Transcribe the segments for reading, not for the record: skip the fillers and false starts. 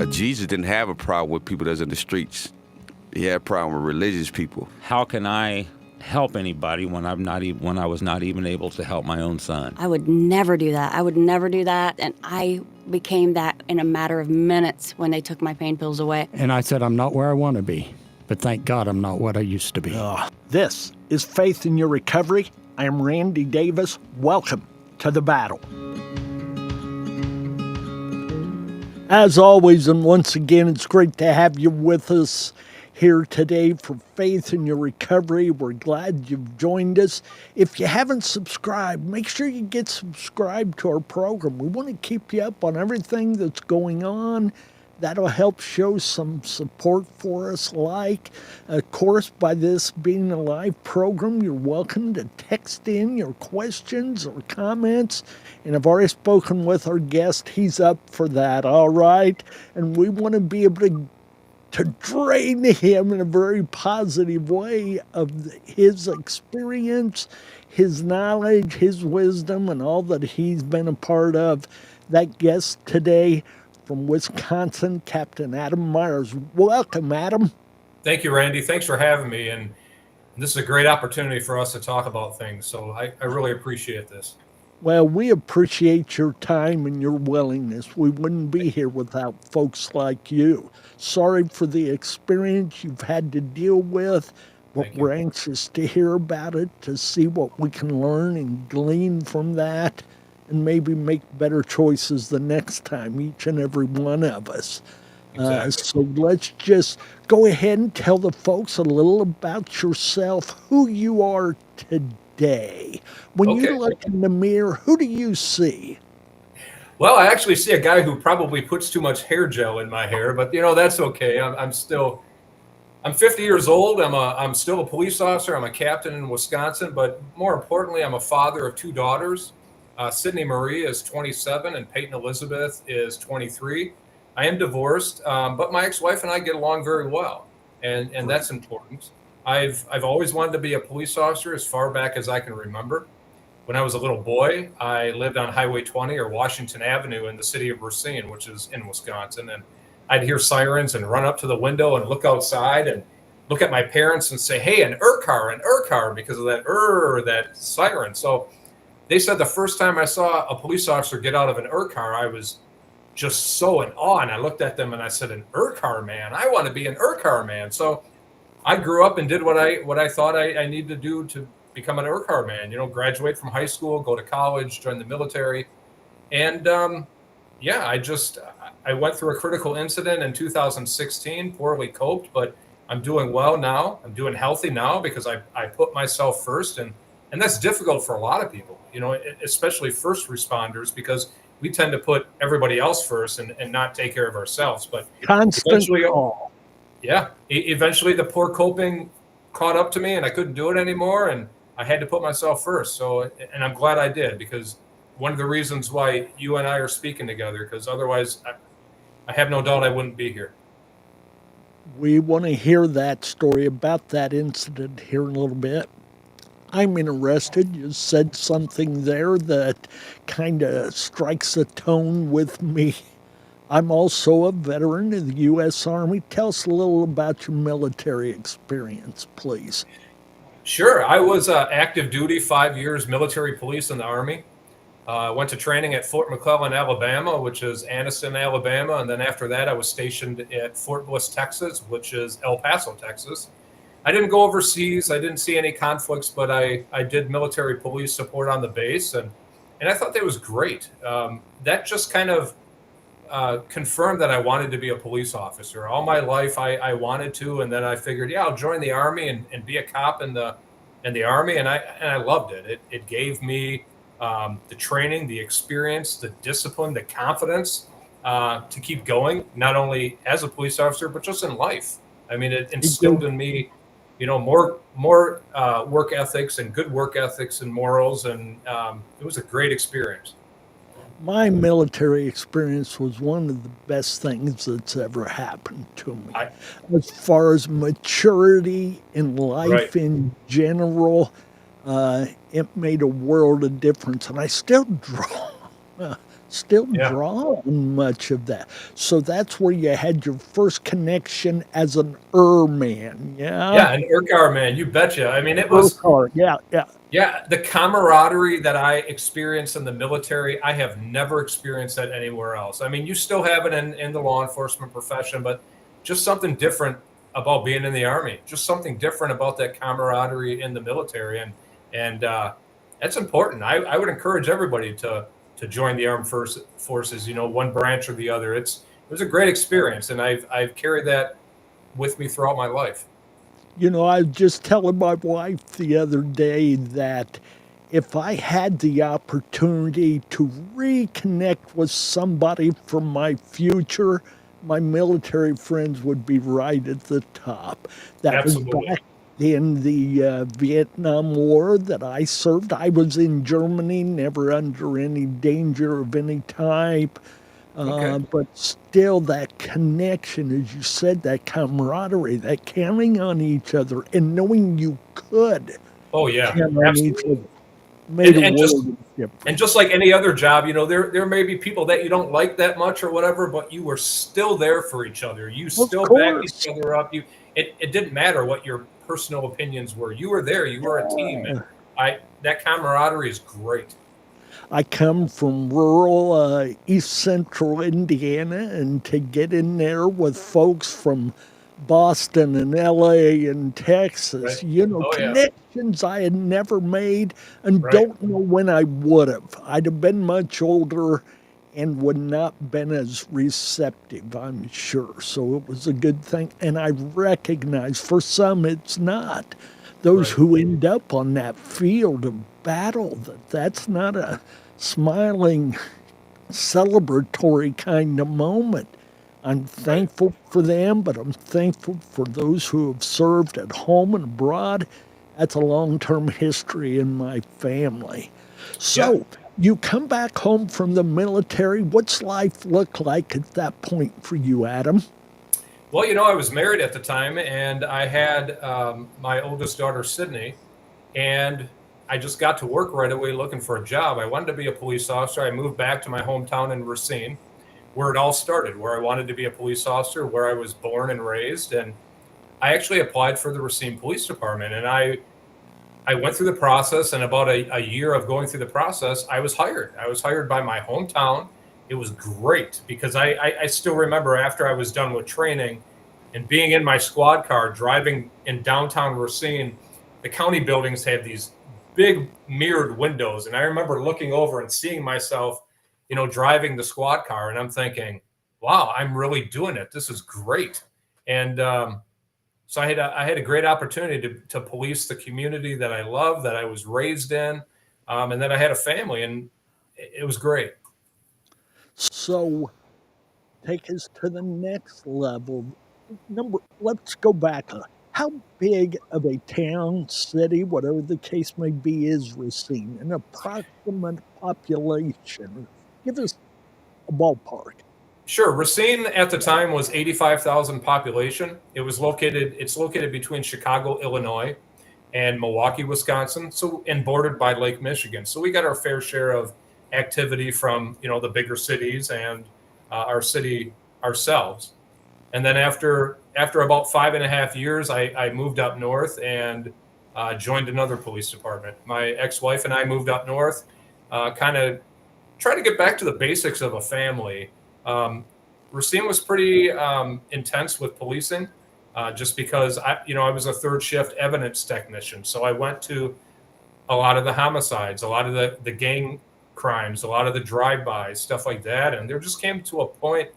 Jesus didn't have a problem with people that's in the streets. He had a problem with religious people. How can I help anybody when I was not even able to help my own son? I would never do that. I would never do that. And I became that in a matter of minutes when they took my pain pills away. And I said, I'm not where I want to be, but thank God I'm not what I used to be. This is Faith in Your Recovery. I am Randy Davis. Welcome to the battle. As always, and once again, it's great to have you with us here today for Faith in Your Recovery. We're glad you've joined us. If you haven't subscribed, make sure you get subscribed to our program. We want to keep you up on everything that's going on. That'll help show some support for us. Of course, by this being a live program, you're welcome to text in your questions or comments. And I've already spoken with our guest. He's up for that, all right? And we want to be able to drain him in a very positive way of his experience, his knowledge, his wisdom, and all that he's been a part of. That guest today from Wisconsin, Captain Adam Meyers. Welcome, Adam. Thank you, Randy. Thanks for having me. And this is a great opportunity for us to talk about things. So I really appreciate this. Well, we appreciate your time and your willingness. We wouldn't be here without folks like you. Sorry for the experience you've had to deal with, but we're anxious to hear about it, to see what we can learn and glean from that, and maybe make better choices the next time, each and every one of us. Exactly. So let's just go ahead and tell the folks a little about yourself, who you are today. When you look in the mirror, who do you see? Well, I actually see a guy who probably puts too much hair gel in my hair, but that's okay. I'm 50 years old. I'm still a police officer. I'm a captain in Wisconsin, but more importantly, I'm a father of two daughters. Sydney Marie is 27 and Peyton Elizabeth is 23. I am divorced, but my ex-wife and I get along very well, and that's important. I've always wanted to be a police officer as far back as I can remember. When I was a little boy, I lived on Highway 20 or Washington Avenue in the city of Racine, which is in Wisconsin, and I'd hear sirens and run up to the window and look outside and look at my parents and say, "Hey, an car," because of that siren. So they said the first time I saw a police officer get out of an car, I was just so in awe. And I looked at them and I said, "An car man? I want to be an car man." So I grew up and did what I thought I needed to do to become an car man. Graduate from high school, go to college, join the military, and I went through a critical incident in 2016, poorly coped, but I'm doing well now. I'm doing healthy now because I put myself first, and that's difficult for a lot of people, especially first responders, because we tend to put everybody else first and not take care of ourselves. But eventually the poor coping caught up to me and I couldn't do it anymore, and I had to put myself first. So, and I'm glad I did, because one of the reasons why you and I are speaking together, because otherwise I have no doubt I wouldn't be here. We want to hear that story about that incident here in a little bit. I'm interested. You said something there that kind of strikes a tone with me. I'm also a veteran of the U.S. Army. Tell us a little about your military experience, please. Sure. I was active duty, 5 years military police in the Army. Went to training at Fort McClellan, Alabama, which is Anniston, Alabama. And then after that, I was stationed at Fort Bliss, Texas, which is El Paso, Texas. I didn't go overseas. I didn't see any conflicts, but I did military police support on the base. And I thought that was great. That just kind of confirmed that I wanted to be a police officer. All my life, I wanted to. And then I figured, I'll join the Army and be a cop in the Army. And I loved it. It gave me the training, the experience, the discipline, the confidence to keep going, not only as a police officer, but just in life. I mean, it instilled in me, more work ethics and good work ethics and morals. And it was a great experience. My military experience was one of the best things that's ever happened to me. As far as maturity in life in general, it made a world of difference. And I still draw still Yeah. draw on much of that. So that's where you had your first connection as an man, yeah? Yeah, an Urquhart man, you betcha. I mean, it was, Urquhart, yeah, yeah. yeah, the camaraderie that I experienced in the military, I have never experienced that anywhere else. I mean, you still have it in the law enforcement profession, but just something different about being in the Army, just something different about that camaraderie in the military. And that's important. I would encourage everybody to join the armed forces, you know, one branch or the other. It was a great experience, and I've carried that with me throughout my life. You know, I was just telling my wife the other day that if I had the opportunity to reconnect with somebody from my future, my military friends would be right at the top. That was Absolutely. back in the Vietnam War that I served. I was in Germany, never under any danger of any type. Okay. But still, that connection, as you said, that camaraderie, that counting on each other and knowing you could Oh yeah, count on each absolutely. other made a And just world of difference. and just like any other job, you know, there may be people that you don't like that much or whatever, but you were still there for each other. You Of still backed course. each other up. It didn't matter what your personal opinions were. You were there. You were a team, and that camaraderie is great. I come from rural east central Indiana, and to get in there with folks from Boston and LA and Texas, Right. you know, Oh yeah. connections I had never made and Right. don't know when I would have. I'd have been much older and would not been as receptive, I'm sure. So it was a good thing. And I recognize for some it's not. Those Right. who end up on that field of battle, that's not a smiling, celebratory kind of moment. I'm thankful for them, but I'm thankful for those who have served at home and abroad. That's a long-term history in my family. So Yeah. you come back home from the military. What's life look like at that point for you, Adam? Well, you know, I was married at the time, and I had my oldest daughter, Sydney, and I just got to work right away looking for a job. I wanted to be a police officer. I moved back to my hometown in Racine, where it all started, where I wanted to be a police officer, where I was born and raised. And I actually applied for the Racine Police Department, and I went through the process. And about a year of going through the process, I was hired. I was hired by my hometown. It was great because I still remember after I was done with training and being in my squad car driving in downtown Racine, the county buildings had these big mirrored windows. And I remember looking over and seeing myself, you know, driving the squad car. And I'm thinking, wow, I'm really doing it. This is great. And so I had a great opportunity to police the community that I love, that I was raised in, and then I had a family, and it was great. So take us to the next level. Let's go back. How big of a town, city, whatever the case may be, is Racine? An approximate population. Give us a ballpark. Sure. Racine at the time was 85,000 population. It's located between Chicago, Illinois, and Milwaukee, Wisconsin. So, and bordered by Lake Michigan. So we got our fair share of activity from, you know, the bigger cities and our city ourselves. And then after about 5.5 years, I moved up north and joined another police department. My ex-wife and I moved up north, kind of try to get back to the basics of a family. Racine was pretty intense with policing, just because I was a third shift evidence technician. So I went to a lot of the homicides, a lot of the gang crimes, a lot of the drive-bys, stuff like that. And there just came to a point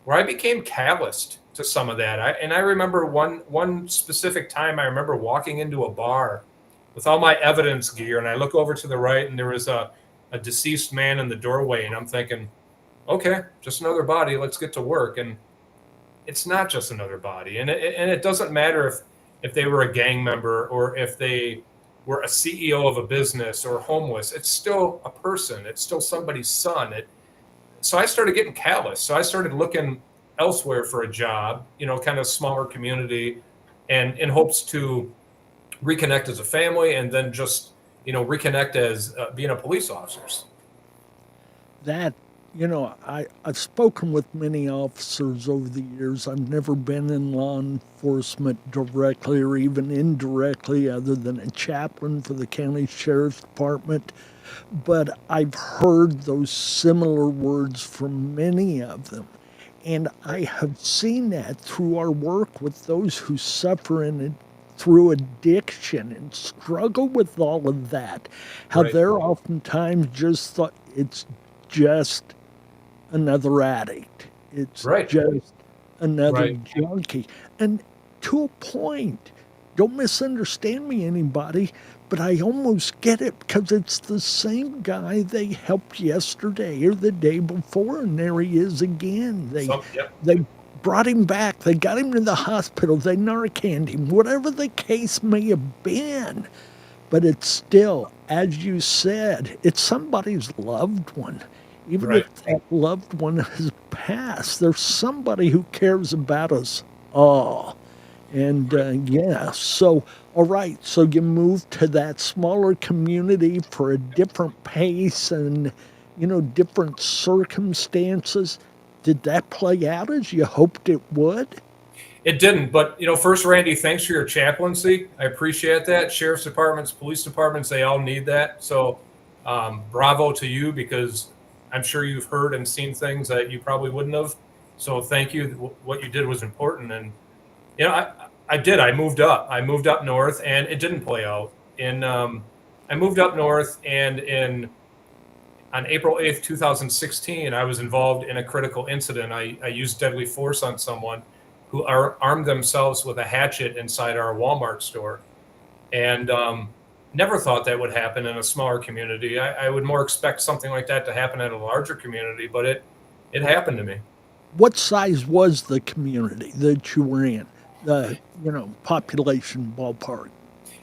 where I became calloused to some of that. I remember one specific time I remember walking into a bar with all my evidence gear, and I look over to the right, and there was a deceased man in the doorway, and I'm thinking, okay, just another body. Let's get to work. And it's not just another body, and it doesn't matter if they were a gang member or if they were a CEO of a business or homeless. It's still a person. It's still somebody's son. So I started getting callous. So I started looking elsewhere for a job, kind of smaller community, and in hopes to reconnect as a family, and then just reconnect as being a police officer. That I've spoken with many officers over the years. I've never been in law enforcement directly or even indirectly, other than a chaplain for the county sheriff's department. But I've heard those similar words from many of them. And I have seen that through our work with those who suffer through addiction and struggle with all of that. How Right. they're oftentimes just thought it's just another addict. It's Right. just another Right. junkie. And to a point, don't misunderstand me, anybody, but I almost get it because it's the same guy they helped yesterday or the day before, and there he is again. Yep. They brought him back. They got him to the hospital. They Narcaned him, whatever the case may have been. But it's still, as you said, it's somebody's loved one. Even Right. if that loved one has passed, there's somebody who cares about us all. And so, all right, so you moved to that smaller community for a different pace and, different circumstances. Did that play out as you hoped it would? It didn't, but first, Randy, thanks for your chaplaincy. I appreciate that. Sheriff's departments, police departments, they all need that. So, bravo to you, because I'm sure you've heard and seen things that you probably wouldn't have. So, thank you. What you did was important, and I did. I moved up. I moved up north, and it didn't play out. I moved up north, and on April 8th, 2016, I was involved in a critical incident. I used deadly force on someone who armed themselves with a hatchet inside our Walmart store. And never thought that would happen in a smaller community. I would more expect something like that to happen in a larger community, but it happened to me. What size was the community that you were in? The, population ballpark.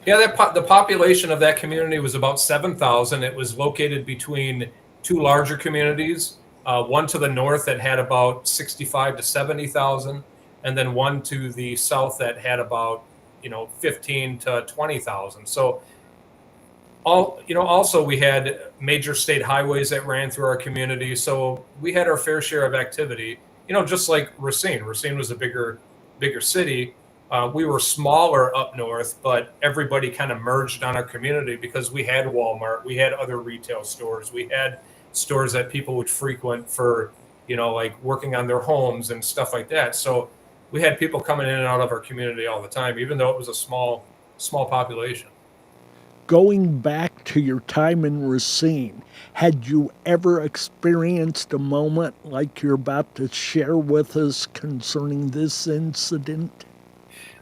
Yeah, the population of that community was about 7,000. It was located between two larger communities, one to the north that had about 65 to 70,000, and then one to the south that had about 15 to 20,000. So also we had major state highways that ran through our community, so we had our fair share of activity. Just like Racine. Racine was a bigger city. We were smaller up north, but everybody kind of merged on our community because we had Walmart, we had other retail stores, we had stores that people would frequent for, like working on their homes and stuff like that. So we had people coming in and out of our community all the time, even though it was a small population. Going back to your time in Racine, had you ever experienced a moment like you're about to share with us concerning this incident?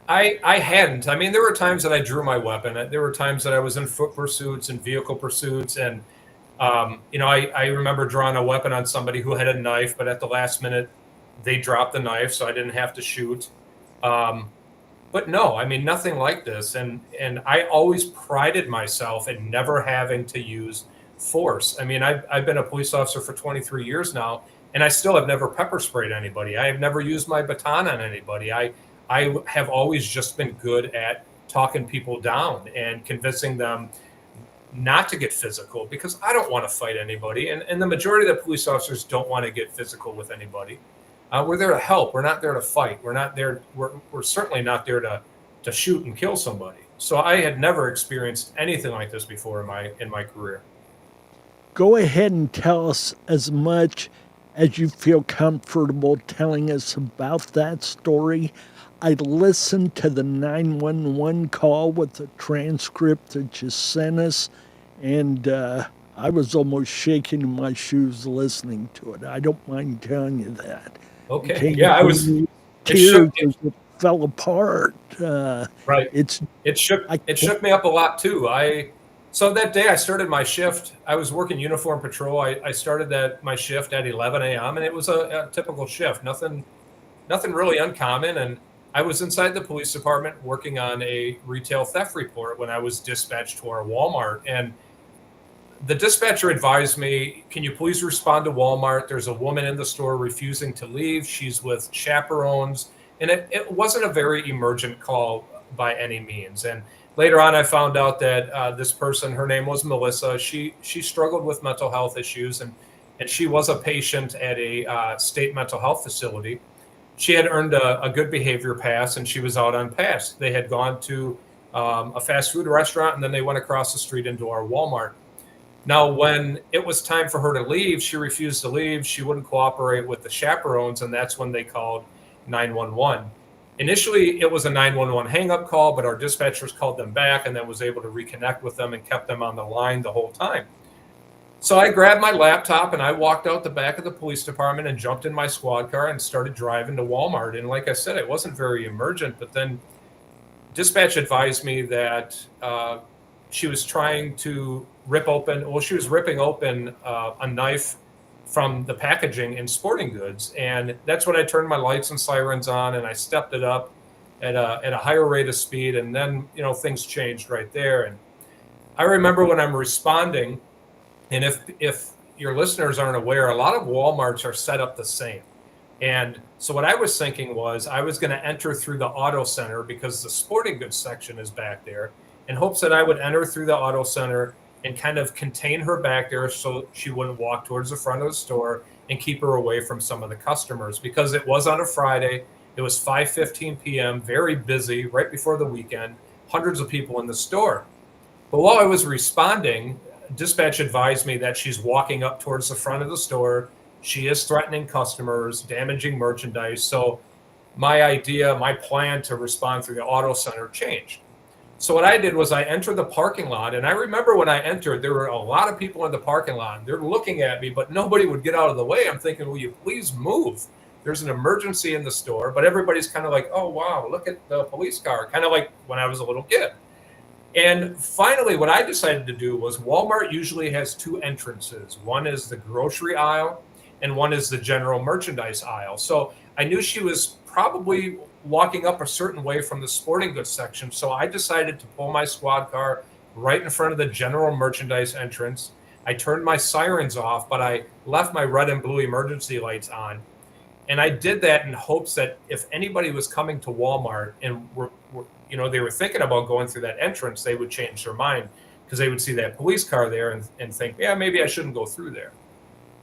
I hadn't. I mean, there were times that I drew my weapon. There were times that I was in foot pursuits and vehicle pursuits. And, I remember drawing a weapon on somebody who had a knife, but at the last minute, they dropped the knife, so I didn't have to shoot. But no, I mean, nothing like this. And I always prided myself in never having to use force. I mean, I've been a police officer for 23 years now, and I still have never pepper sprayed anybody. I have never used my baton on anybody. I have always just been good at talking people down and convincing them not to get physical, because I don't want to fight anybody. And the majority of the police officers don't want to get physical with anybody. We're there to help. We're not there to fight. We're not there. We're certainly not there to shoot and kill somebody. So I had never experienced anything like this before in my career. Go ahead and tell us as much as you feel comfortable telling us about that story. I listened to the 911 call with the transcript that you sent us, and I was almost shaking in my shoes listening to it. I don't mind telling you that. Okay. Yeah, I was. Tears as it fell apart. Right. It shook me up a lot too. So that day I started my shift. I was working uniform patrol. I started my shift at 11 a.m. and it was a typical shift. Nothing really uncommon. And I was inside the police department working on a retail theft report when I was dispatched to our Walmart. And the dispatcher advised me, can you please respond to Walmart? There's a woman in the store refusing to leave. She's with chaperones. And it wasn't a very emergent call by any means. And later on, I found out that this person, her name was Melissa. She struggled with mental health issues, and and she was a patient at a state mental health facility. She had earned a good behavior pass, and she was out on pass. They had gone to a fast food restaurant, and then they went across the street into our Walmart. Now, when it was time for her to leave, she refused to leave. She wouldn't cooperate with the chaperones, and that's when they called 911. Initially, it was a 911 hang-up call, but our dispatchers called them back and then was able to reconnect with them and kept them on the line the whole time. So I grabbed my laptop and I walked out the back of the police department and jumped in my squad car and started driving to Walmart. And like I said, it wasn't very emergent, but then dispatch advised me that she was trying to she was ripping open a knife from the packaging in sporting goods. And that's when I turned my lights and sirens on and I stepped it up at a higher rate of speed. And then, things changed right there. And I remember when I'm responding, and if your listeners aren't aware, a lot of Walmarts are set up the same. And so what I was thinking was I was going to enter through the auto center because the sporting goods section is back there, in hopes that I would enter through the auto center and kind of contain her back there so she wouldn't walk towards the front of the store and keep her away from some of the customers, because it was on a Friday. It was 5:15 p.m., very busy, right before the weekend, hundreds of people in the store. But while I was responding, dispatch advised me that she's walking up towards the front of the store. She is threatening customers, damaging merchandise. So my plan to respond through the auto center changed. So what I did was I entered the parking lot, and I remember when I entered, there were a lot of people in the parking lot. They're looking at me, but nobody would get out of the way. I'm thinking, will you please move? There's an emergency in the store, but everybody's kind of like, oh, wow, look at the police car, kind of like when I was a little kid. And finally, what I decided to do was Walmart usually has two entrances. One is the grocery aisle, and one is the general merchandise aisle. So I knew she was probably walking up a certain way from the sporting goods section. So I decided to pull my squad car right in front of the general merchandise entrance. I turned my sirens off, but I left my red and blue emergency lights on. And I did that in hopes that if anybody was coming to Walmart and they were thinking about going through that entrance, they would change their mind because they would see that police car there and think, yeah, maybe I shouldn't go through there.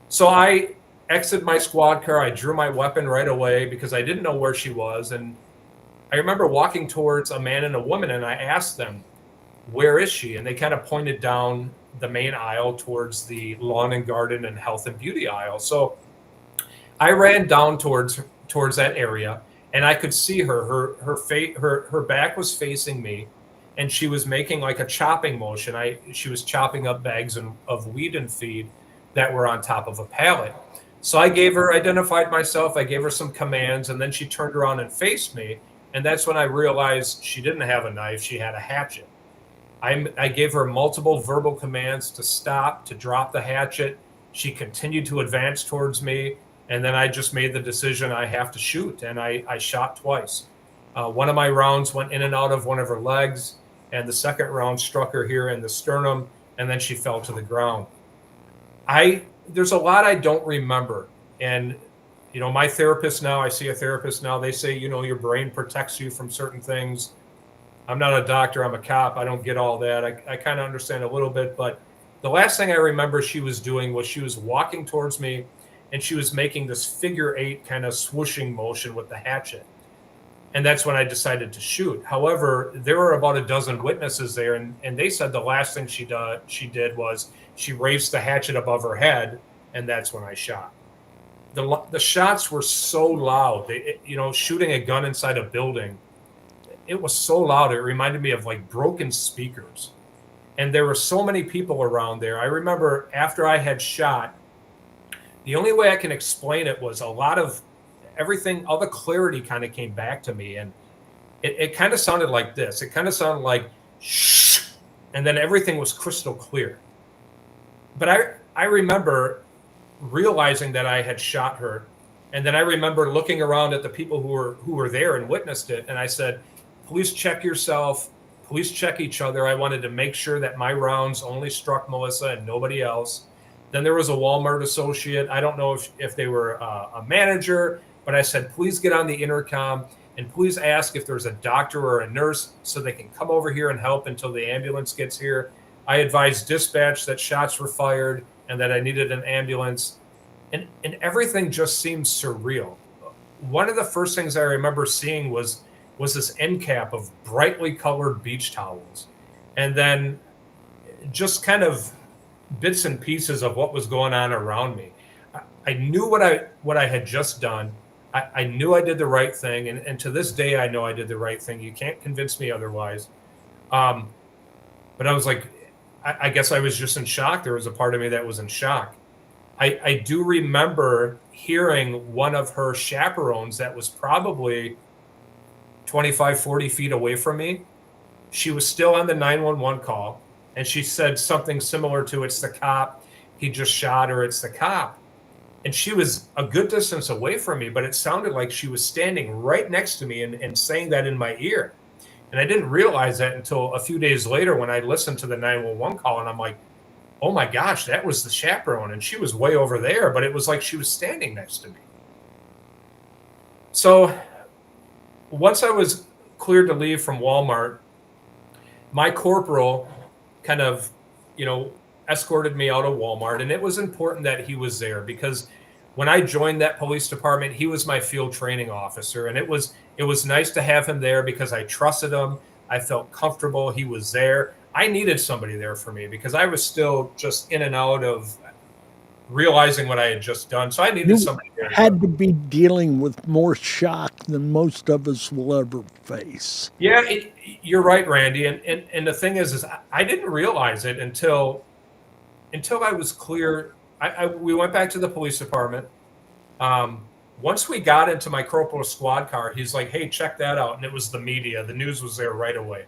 So I exited my squad car. I drew my weapon right away because I didn't know where she was. And I remember walking towards a man and a woman, and I asked them, where is she? And they kind of pointed down the main aisle towards the lawn and garden and health and beauty aisle. So I ran down towards that area, and I could see her. Her back was facing me, and she was making like a chopping motion. She was chopping up bags of weed and feed that were on top of a pallet. So I identified myself, I gave her some commands, and then she turned around and faced me. And that's when I realized she didn't have a knife, she had a hatchet. I gave her multiple verbal commands to stop, to drop the hatchet. She continued to advance towards me. And then I just made the decision I have to shoot. And I shot twice. One of my rounds went in and out of one of her legs. And the second round struck her here in the sternum. And then she fell to the ground. There's a lot I don't remember. And, my therapist now, I see a therapist now, they say, your brain protects you from certain things. I'm not a doctor, I'm a cop. I don't get all that. I kind of understand a little bit. But the last thing I remember she was doing was she was walking towards me and she was making this figure 8 kind of swooshing motion with the hatchet. And that's when I decided to shoot. However, there were about a dozen witnesses there, and they said the last thing she did was she raised the hatchet above her head, and that's when I shot. The shots were so loud. Shooting a gun inside a building, it was so loud. It reminded me of like broken speakers. And there were so many people around there. I remember after I had shot, the only way I can explain it was a lot of everything, all the clarity kind of came back to me. And it kind of sounded like this. It kind of sounded like shh, and then everything was crystal clear. But I remember realizing that I had shot her. And then I remember looking around at the people who were there and witnessed it. And I said, please check yourself. Please check each other. I wanted to make sure that my rounds only struck Melissa and nobody else. Then there was a Walmart associate. I don't know if they were a manager, but I said, please get on the intercom and please ask if there's a doctor or a nurse so they can come over here and help until the ambulance gets here. I advised dispatch that shots were fired and that I needed an ambulance. and everything just seemed surreal. One of the first things I remember seeing was this end cap of brightly colored beach towels, and then just kind of bits and pieces of what was going on around me. I knew what I had just done. I knew I did the right thing, and to this day I know I did the right thing. You can't convince me otherwise. But I was like, I guess I was just in shock. There was a part of me that was in shock. I do remember hearing one of her chaperones that was probably 25, 40 feet away from me. She was still on the 911 call, and she said something similar to, "It's the cop. He just shot her. It's the cop." And she was a good distance away from me, but it sounded like she was standing right next to me and saying that in my ear. And I didn't realize that until a few days later when I listened to the 911 call, and I'm like, oh my gosh, that was the chaperone. And she was way over there, but it was like she was standing next to me. So once I was cleared to leave from Walmart, my corporal kind of, escorted me out of Walmart. And it was important that he was there because when I joined that police department, he was my field training officer. And it was nice to have him there because I trusted him. I felt comfortable. He was there. I needed somebody there for me because I was still just in and out of realizing what I had just done. So I needed somebody there. Had to be dealing with more shock than most of us will ever face. Yeah, you're right, Randy. And the thing is I didn't realize it until I was clear. We went back to the police department. Once we got into my corporal squad car, he's like, "Hey, check that out." And it was the media. The news was there right away.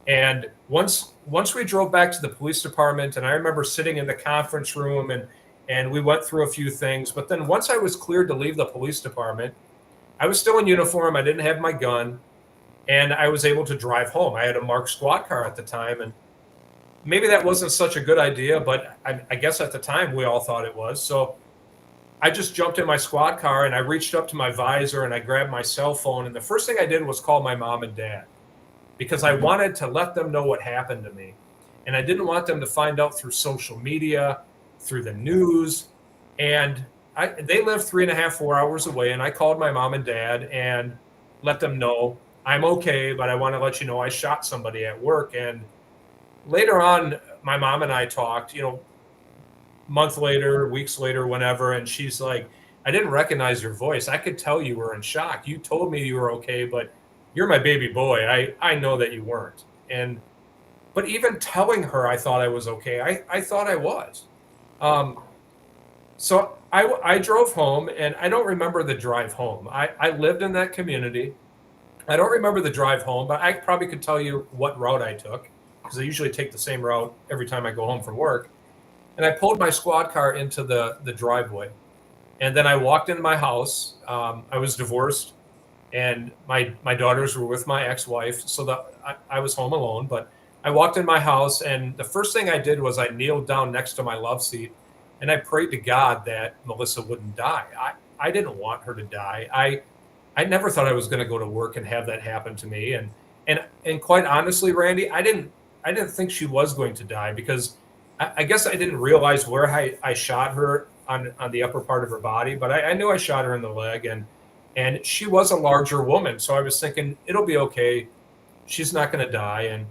And once we drove back to the police department, and I remember sitting in the conference room and we went through a few things. But then once I was cleared to leave the police department, I was still in uniform. I didn't have my gun, and I was able to drive home. I had a marked squad car at the time, and maybe that wasn't such a good idea, but I guess at the time we all thought it was. So I just jumped in my squad car and I reached up to my visor and I grabbed my cell phone. And the first thing I did was call my mom and dad because I wanted to let them know what happened to me. And I didn't want them to find out through social media, through the news. And they live 3.5, 4 hours away. And I called my mom and dad and let them know I'm okay, but I want to let you know I shot somebody at work. And later on, my mom and I talked, month later, weeks later, whenever, and she's like, "I didn't recognize your voice. I could tell you were in shock. You told me you were okay, but you're my baby boy. I know that you weren't." But even telling her I thought I was okay, I thought I was. So I drove home, and I don't remember the drive home. I lived in that community. I don't remember the drive home, but I probably could tell you what route I took because I usually take the same route every time I go home from work. And I pulled my squad car into the driveway. And then I walked into my house. I was divorced, and my daughters were with my ex-wife, so that I was home alone. But I walked in my house, and the first thing I did was I kneeled down next to my love seat, and I prayed to God that Melissa wouldn't die. I didn't want her to die. I never thought I was going to go to work and have that happen to me. And quite honestly, Randy, I didn't think she was going to die because I guess I didn't realize where I shot her on the upper part of her body, but I knew I shot her in the leg, and she was a larger woman. So I was thinking it'll be okay. She's not going to die. And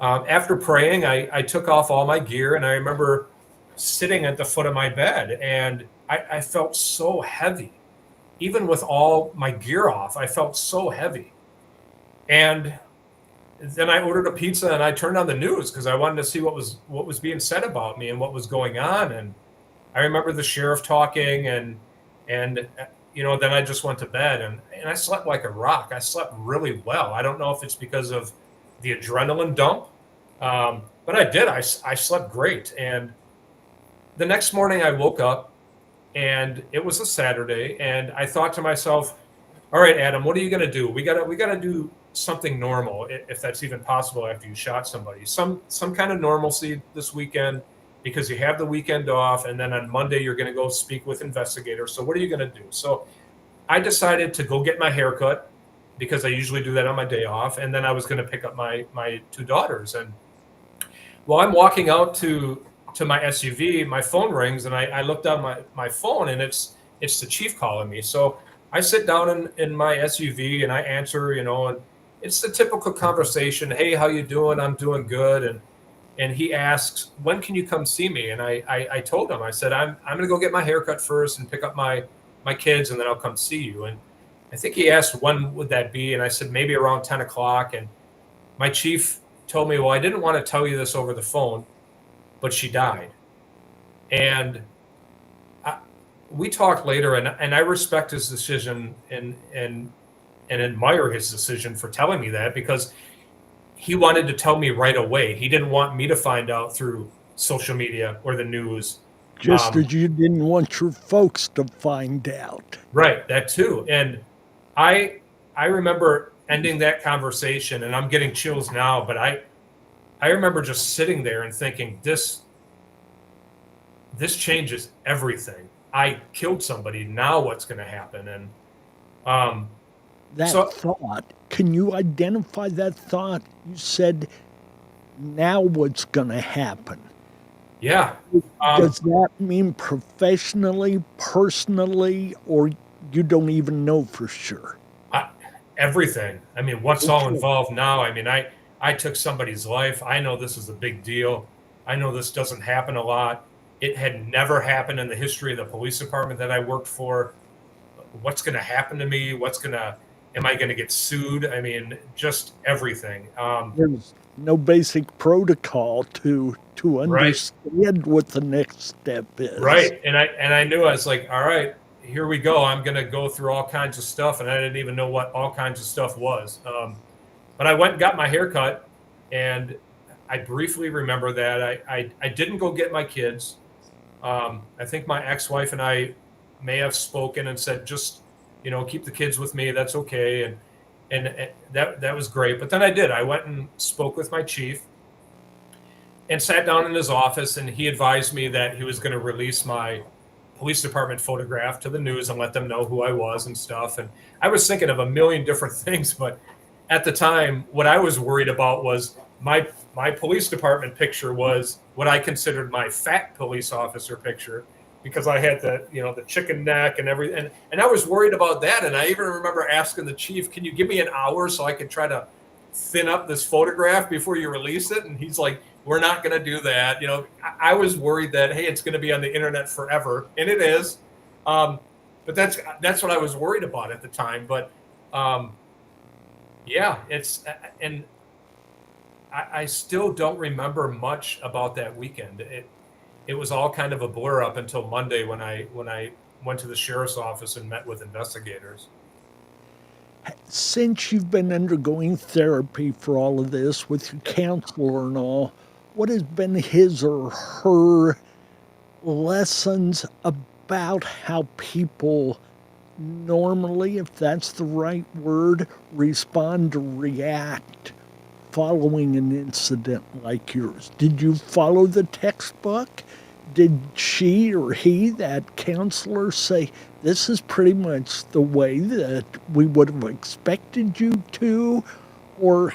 after praying, I took off all my gear, and I remember sitting at the foot of my bed, and I felt so heavy. Even with all my gear off, I felt so heavy. And then I ordered a pizza and I turned on the news because I wanted to see what was being said about me and what was going on. And I remember the sheriff talking and then I just went to bed and I slept like a rock. I slept really well. I don't know if it's because of the adrenaline dump, but I did. I slept great. And the next morning I woke up and it was a Saturday and I thought to myself, all right, Adam, what are you going to do? We got to do something normal, if that's even possible after you shot somebody. Some kind of normalcy this weekend because you have the weekend off, and then on Monday you're going to go speak with investigators. So what are you going to do? So I decided to go get my hair cut because I usually do that on my day off, and then I was going to pick up my two daughters. And while I'm walking out to to my SUV, my phone rings, and I looked on my phone, and it's the chief calling me. So I sit down in my SUV and I answer, and it's the typical conversation. Hey, how you doing? I'm doing good. And he asks, when can you come see me? And I told him, I said, I'm going to go get my haircut first and pick up my kids, and then I'll come see you. And I think he asked, when would that be? And I said, maybe around 10 o'clock. And my chief told me, well, I didn't want to tell you this over the phone, but she died. And we talked later, and I respect his decision and admire his decision for telling me that, because he wanted to tell me right away. He didn't want me to find out through social media or the news. Just as you didn't want your folks to find out. Right, that too. And I remember ending that conversation, and I'm getting chills now, but I remember just sitting there and thinking, this changes everything. I killed somebody. Now what's going to happen? And thought, can you identify that thought? You said, now what's going to happen? Yeah. Does that mean professionally, personally, or you don't even know for sure? Everything. I mean, what's all involved now? I mean, I took somebody's life. I know this is a big deal. I know this doesn't happen a lot. It had never happened in the history of the police department that I worked for. What's going to happen to me? Am I going to get sued? I mean, just everything. There's no basic protocol to understand what the next step is. Right. And I knew, I was like, all right, here we go. I'm going to go through all kinds of stuff. And I didn't even know what all kinds of stuff was. But I went and got my hair cut, and I briefly remember that I didn't go get my kids. I think my ex-wife and I may have spoken and said, just, keep the kids with me. That's okay. And that was great. But then I did. I went and spoke with my chief and sat down in his office, and he advised me that he was going to release my police department photograph to the news and let them know who I was and stuff. And I was thinking of a million different things, but at the time, what I was worried about was my police department picture was what I considered my fat police officer picture, because I had the chicken neck and everything. And I was worried about that. And I even remember asking the chief, can you give me an hour so I could try to thin up this photograph before you release it? And he's like, we're not going to do that. I was worried that, hey, it's going to be on the internet forever. And it is. But that's what I was worried about at the time. But yeah, and I still don't remember much about that weekend. It was all kind of a blur up until Monday when I went to the sheriff's office and met with investigators. Since you've been undergoing therapy for all of this with your counselor and all, what has been his or her lessons about how people normally, if that's the right word, respond or react following an incident like yours? Did you follow the textbook? Did she or he, that counselor, say, this is pretty much the way that we would have expected you to? Or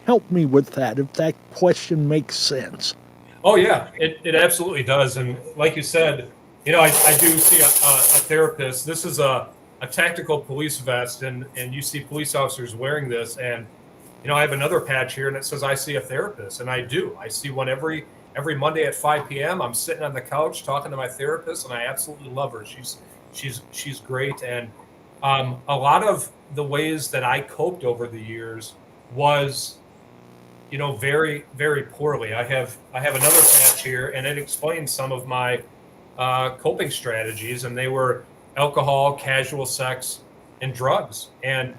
help me with that, if that question makes sense. Oh, yeah, it absolutely does. And like you said, I do see a therapist. This is a tactical police vest, and you see police officers wearing this. And, I have another patch here, and it says, I see a therapist. And I do. I see one every Monday at 5 p.m. I'm sitting on the couch talking to my therapist, and I absolutely love her. She's great. And a lot of the ways that I coped over the years was, very, very poorly. I have another patch here, and it explains some of my coping strategies, and they were alcohol, casual sex, and drugs. And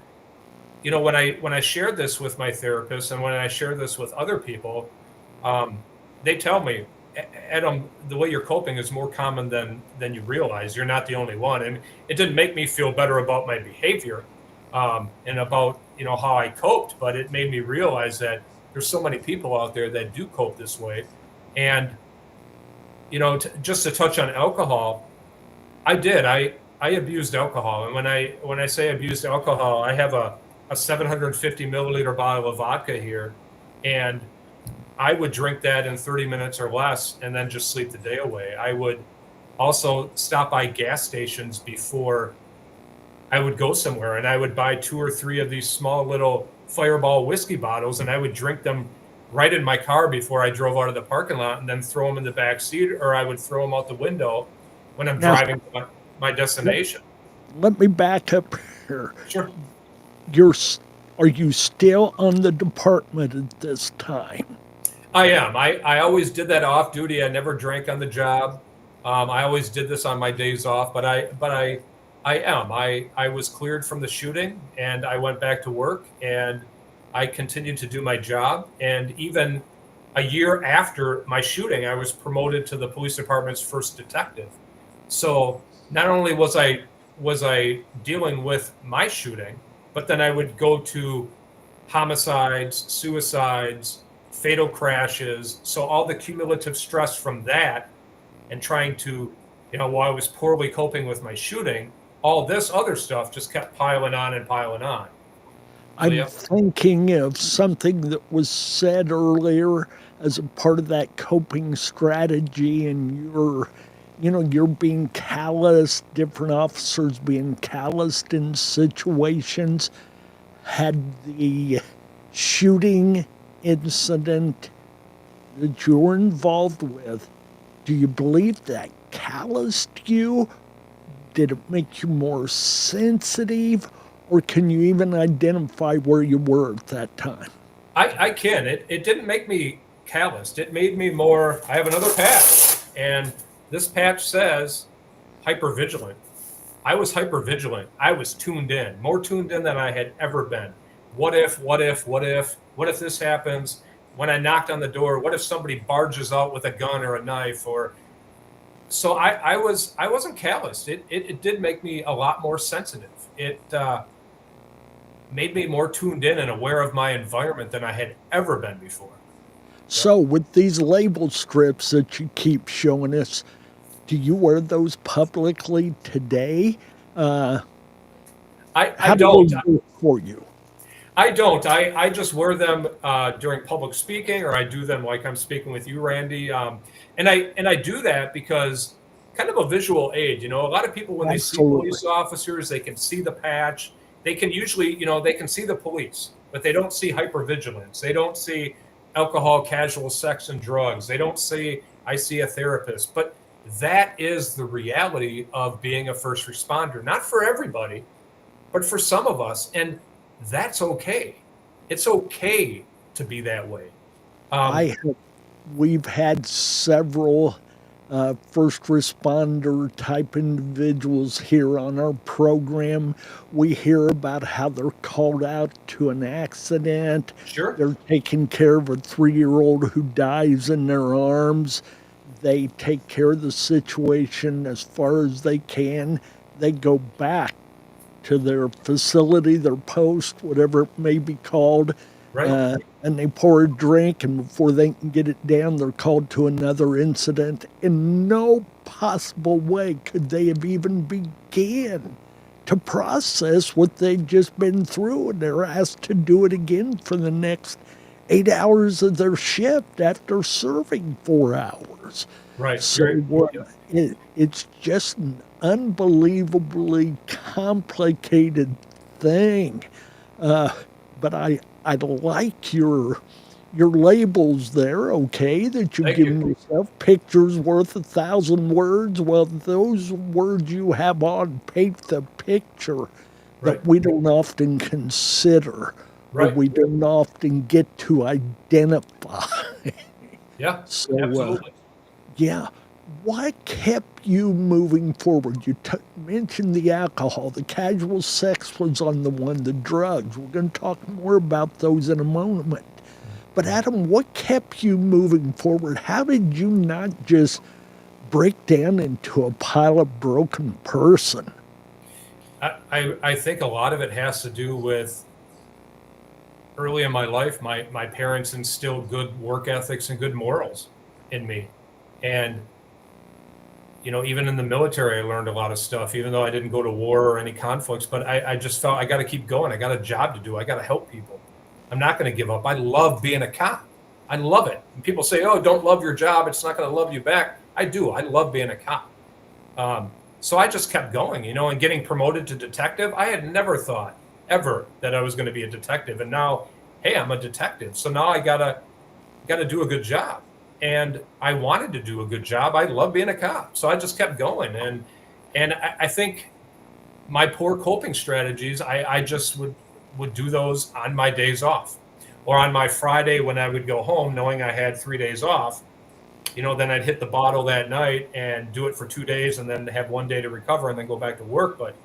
when I shared this with my therapist, and when I share this with other people, they tell me, Adam, the way you're coping is more common than you realize. You're not the only one. And it didn't make me feel better about my behavior and about how I coped, but it made me realize that there's so many people out there that do cope this way. And just to touch on alcohol, I abused alcohol. And when I say abused alcohol, I have a 750 milliliter bottle of vodka here, and I would drink that in 30 minutes or less and then just sleep the day away. I would also stop by gas stations before I would go somewhere, and I would buy 2 or 3 of these small little Fireball whiskey bottles, and I would drink them right in my car before I drove out of the parking lot, and then throw them in the back seat, or I would throw them out the window when I'm driving to my destination. Let me back up here. Sure. Are you still on the department at this time? I am. I always did that off duty. I never drank on the job. I always did this on my days off, but I am. I was cleared from the shooting, and I went back to work, and I continued to do my job. And even a year after my shooting, I was promoted to the police department's first detective. So not only was I dealing with my shooting, but then I would go to homicides, suicides, fatal crashes. So all the cumulative stress from that, and trying to, while I was poorly coping with my shooting, all this other stuff just kept piling on and piling on. I'm thinking of something that was said earlier as a part of that coping strategy, and you're being calloused, different officers being calloused in situations. Had the shooting incident that you were involved with, do you believe that calloused you? Did it make you more sensitive? Or can you even identify where you were at that time? I can. It didn't make me calloused. It made me more. I have another patch, and this patch says hypervigilant. I was hypervigilant. I was tuned in, more tuned in than I had ever been. What if this happens? When I knocked on the door, what if somebody barges out with a gun or a knife? So I wasn't calloused. It did make me a lot more sensitive. It made me more tuned in and aware of my environment than I had ever been before. So with these label strips that you keep showing us, do you wear those publicly today? I How don't. do they work for you? I don't. I just wear them during public speaking, or I do them like I'm speaking with you, Randy. And I do that because kind of a visual aid. A lot of people, when they see police officers, they can see the patch. They can usually, they can see the police, but they don't see hypervigilance. They don't see alcohol, casual sex, and drugs. They don't see, I see a therapist. But that is the reality of being a first responder. Not for everybody, but for some of us. And that's okay. It's okay to be that way. We've had several first responder type individuals here on our program. We hear about how they're called out to an accident. Sure. They're taking care of a 3-year-old who dies in their arms. They take care of the situation as far as they can. They go back to their facility, their post, whatever it may be called. Right. And they pour a drink, and before they can get it down, they're called to another incident. In no possible way could they have even began to process what they'd just been through, and they're asked to do it again for the next 8 hours of their shift after serving 4 hours. Right. So it's just an unbelievably complicated thing. But I like your labels there, okay, that you've given yourself. Pictures worth 1,000 words. Well, those words you have on paint the picture that we don't often consider, or we don't often get to identify. Yeah, so, absolutely. What kept you moving forward? You mentioned the alcohol, the casual sex was on the one, the drugs. We're going to talk more about those in a moment. But Adam, what kept you moving forward? How did you not just break down into a pile of broken person? I think a lot of it has to do with early in my life, my parents instilled good work ethics and good morals in me. And even in the military, I learned a lot of stuff, even though I didn't go to war or any conflicts. But I just felt I got to keep going. I got a job to do. I got to help people. I'm not going to give up. I love being a cop. I love it. And people say, oh, don't love your job, it's not going to love you back. I do. I love being a cop. So I just kept going, and getting promoted to detective. I had never thought ever that I was going to be a detective. And now, hey, I'm a detective. So now I gotta do a good job. And I wanted to do a good job. I love being a cop. So I just kept going. And I think my poor coping strategies, I just would do those on my days off, or on my Friday when I would go home knowing I had 3 days off. Then I'd hit the bottle that night and do it for 2 days and then have 1 day to recover and then go back to work. But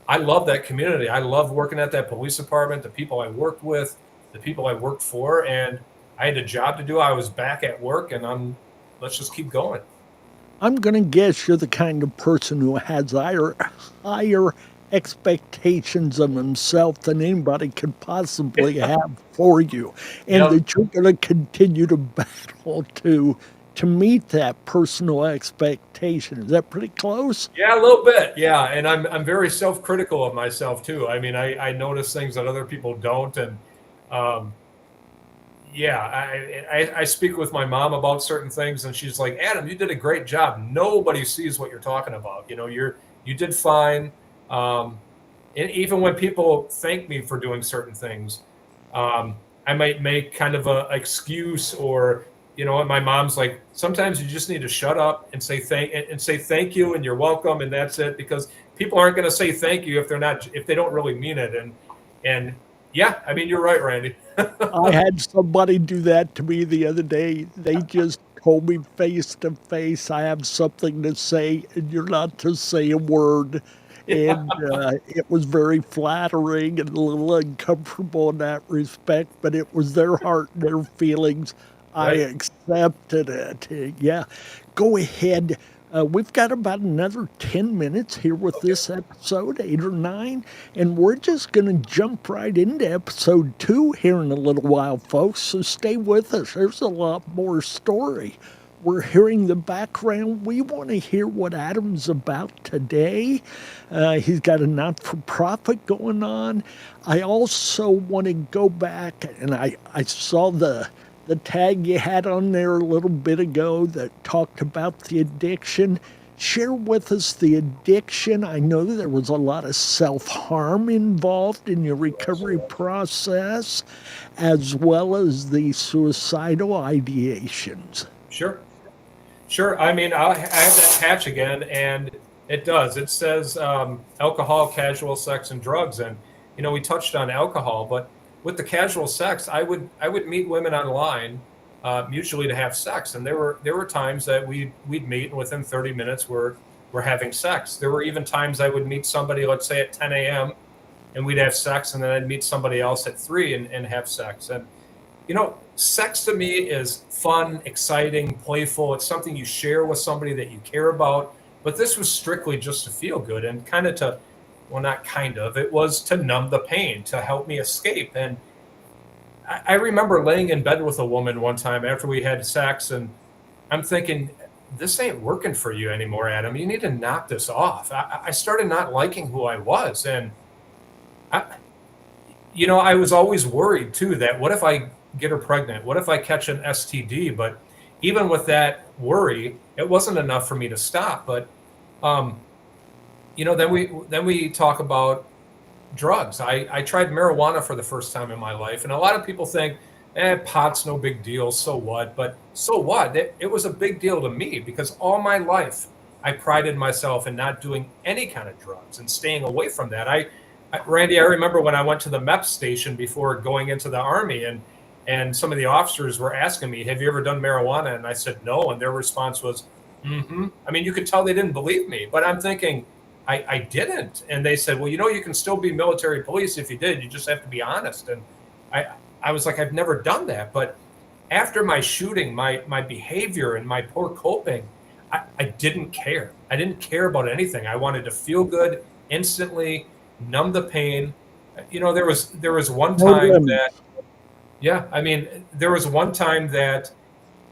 I love that community. I love working at that police department, the people I worked with, the people I worked for, and I had a job to do. I was back at work, and let's just keep going. I'm going to guess you're the kind of person who has higher expectations of himself than anybody could possibly have for you, and that you're going to continue to battle to meet that personal expectation. Is that pretty close? Yeah, a little bit. Yeah, and I'm very self-critical of myself too. I mean, I notice things that other people don't, and I speak with my mom about certain things, and she's like, Adam, you did a great job. Nobody sees what you're talking about. You did fine. And even when people thank me for doing certain things, I might make kind of a excuse, or and my mom's like, sometimes you just need to shut up and say thank you and you're welcome, and that's it, because people aren't going to say thank you if they don't really mean it. And yeah, I mean, you're right, Randy. I had somebody do that to me the other day. They just told me face to face, I have something to say and you're not to say a word. And it was very flattering and a little uncomfortable in that respect, but it was their heart and their feelings. I accepted it. Yeah. Go ahead. We've got about another 10 minutes here with this episode, 8 or 9, and we're just going to jump right into episode 2 here in a little while, folks. So stay with us. There's a lot more story. We're hearing the background. We want to hear what Adam's about today. He's got a not-for-profit going on. I also want to go back, and I saw the tag you had on there a little bit ago that talked about the addiction. Share with us the addiction. I know there was a lot of self-harm involved in your recovery process, as well as the suicidal ideations. Sure. I mean, I have that patch again, and it does. It says alcohol, casual sex, and drugs. And, we touched on alcohol, but with the casual sex, I would meet women online mutually to have sex. And there were times that we'd meet, and within 30 minutes we're having sex. There were even times I would meet somebody, let's say at 10 a.m., and we'd have sex, and then I'd meet somebody else at 3 and have sex. And, sex to me is fun, exciting, playful. It's something you share with somebody that you care about. But this was strictly just to feel good and it was to numb the pain, to help me escape. And I remember laying in bed with a woman one time after we had sex, and I'm thinking, this ain't working for you anymore, Adam. You need to knock this off. I started not liking who I was. And, I was always worried, too, that what if I get her pregnant? What if I catch an STD? But even with that worry, it wasn't enough for me to stop. But, then we talk about drugs. I tried marijuana for the first time in my life. And a lot of people think, pot's no big deal. So what? But so what? It was a big deal to me, because all my life I prided myself in not doing any kind of drugs and staying away from that. Randy, I remember when I went to the MEP station before going into the Army, and some of the officers were asking me, have you ever done marijuana? And I said, no. And their response was, mm-hmm. I mean, you could tell they didn't believe me, but I'm thinking, I didn't. And they said, well, you can still be military police if you did. You just have to be honest. And I was like, I've never done that. But after my shooting, my behavior and my poor coping, I didn't care. I didn't care about anything. I wanted to feel good instantly, numb the pain. There was one time that, there was one time that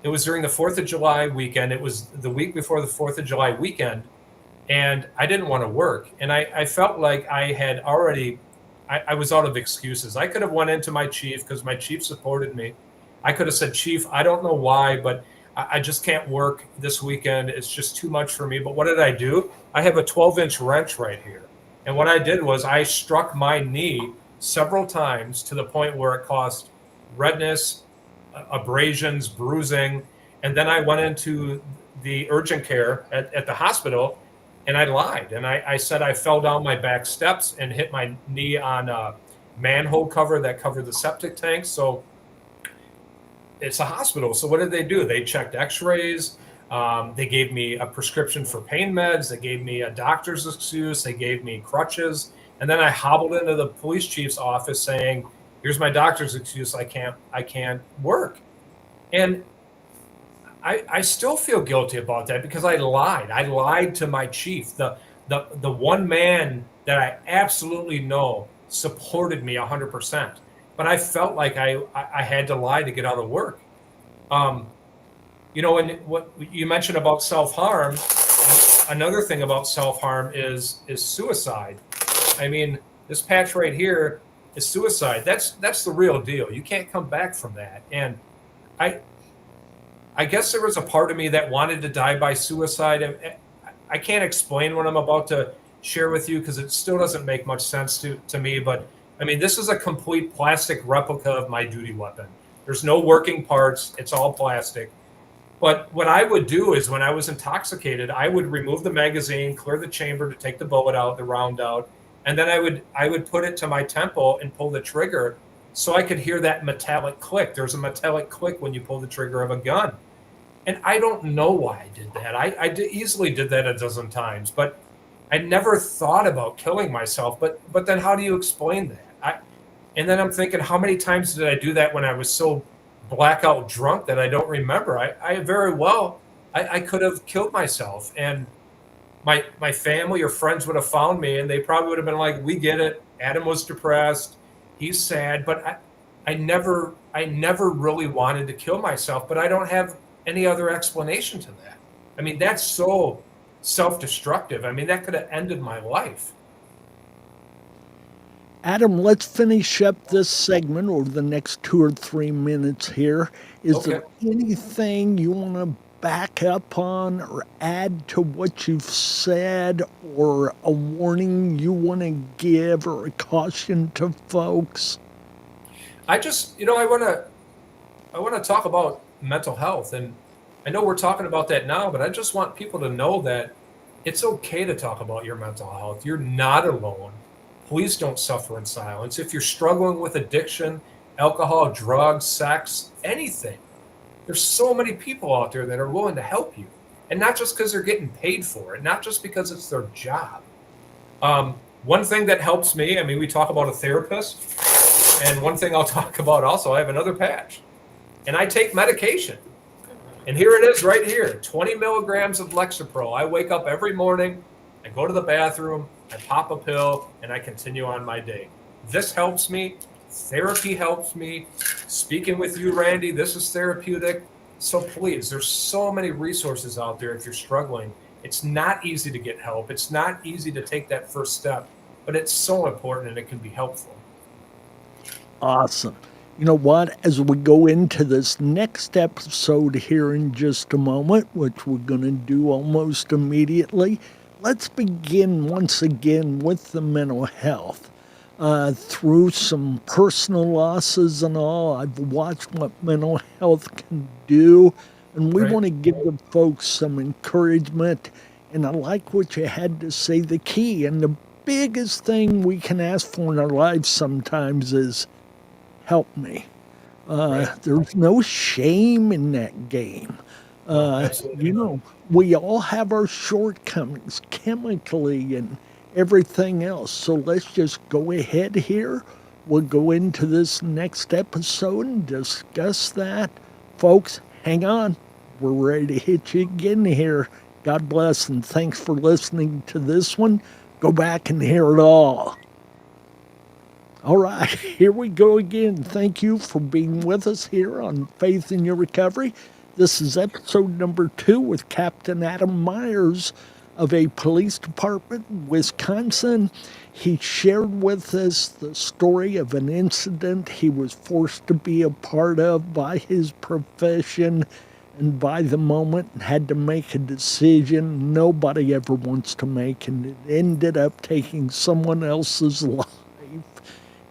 it was during the 4th of July weekend. It was the week before the 4th of July weekend, and I didn't want to work. And I felt like I had already, I was out of excuses. I could have went into my chief, because my chief supported me. I could have said, Chief, I don't know why, but I just can't work this weekend. It's just too much for me. But what did I do? I have a 12-inch wrench right here. And what I did was I struck my knee several times to the point where it caused redness, abrasions, bruising. And then I went into the urgent care at the hospital, and I lied. And I said I fell down my back steps and hit my knee on a manhole cover that covered the septic tank. So it's a hospital. So what did they do? They checked x-rays. They gave me a prescription for pain meds. They gave me a doctor's excuse. They gave me crutches. And then I hobbled into the police chief's office saying, here's my doctor's excuse. I can't work. And I still feel guilty about that because I lied. I lied to my chief, the one man that I absolutely know supported me 100%. But I felt like I had to lie to get out of work. You know, and what you mentioned about self-harm, another thing about self-harm is suicide. I mean, this patch right here is suicide. That's the real deal. You can't come back from that. And I guess there was a part of me that wanted to die by suicide. I can't explain what I'm about to share with you because it still doesn't make much sense to me. But I mean, this is a complete plastic replica of my duty weapon. There's no working parts. It's all plastic. But what I would do is when I was intoxicated, I would remove the magazine, clear the chamber to take the bullet out, the round out. And then I would put it to my temple and pull the trigger so I could hear that metallic click. There's a metallic click when you pull the trigger of a gun. And I don't know why I did that. I easily did that a dozen times, but I never thought about killing myself. But then how do you explain that? And then I'm thinking, how many times did I do that when I was so blackout drunk that I don't remember? I very well, I could have killed myself. And my family or friends would have found me and they probably would have been like, we get it. Adam was depressed. He's sad. But I never really wanted to kill myself, but I don't have any other explanation to that. I mean, that's so self-destructive. I mean, that could have ended my life. Adam, let's finish up this segment over the next 2 or 3 minutes here. Is there anything you want to back up on or add to what you've said, or a warning you want to give, or a caution to folks? I just, I want to talk about mental health. And I know we're talking about that now, but I just want people to know that it's okay to talk about your mental health. You're not alone. Please don't suffer in silence. If you're struggling with addiction, alcohol, drugs, sex, anything, there's so many people out there that are willing to help you. And not just because they're getting paid for it, not just because it's their job. One thing that helps me, I mean, we talk about a therapist, and one thing I'll talk about also, I have another patch. And I take medication. And here it is right here, 20 milligrams of Lexapro. I wake up every morning, I go to the bathroom, I pop a pill, and I continue on my day. This helps me. Therapy helps me. Speaking with you, Randy, this is therapeutic. So please, there's so many resources out there if you're struggling. It's not easy to get help. It's not easy to take that first step, but it's so important and it can be helpful. Awesome. You know what? As we go into this next episode here in just a moment, which we're going to do almost immediately, let's begin once again with the mental health. Through some personal losses and all, I've watched what mental health can do, and we want to give the folks some encouragement. And I like what you had to say. The key and the biggest thing we can ask for in our lives sometimes is, help me. There's no shame in that game. We all have our shortcomings chemically and everything else. So let's just go ahead here. We'll go into this next episode and discuss that. Folks, hang on. We're ready to hit you again here. God bless, and thanks for listening to this one. Go back and hear it all. All right, here we go again. Thank you for being with us here on Faith in Your Recovery. This is episode number 2 with Captain Adam Meyers. of a police department in Wisconsin. He shared with us the story of an incident he was forced to be a part of by his profession, and by the moment had to make a decision nobody ever wants to make, and it ended up taking someone else's life.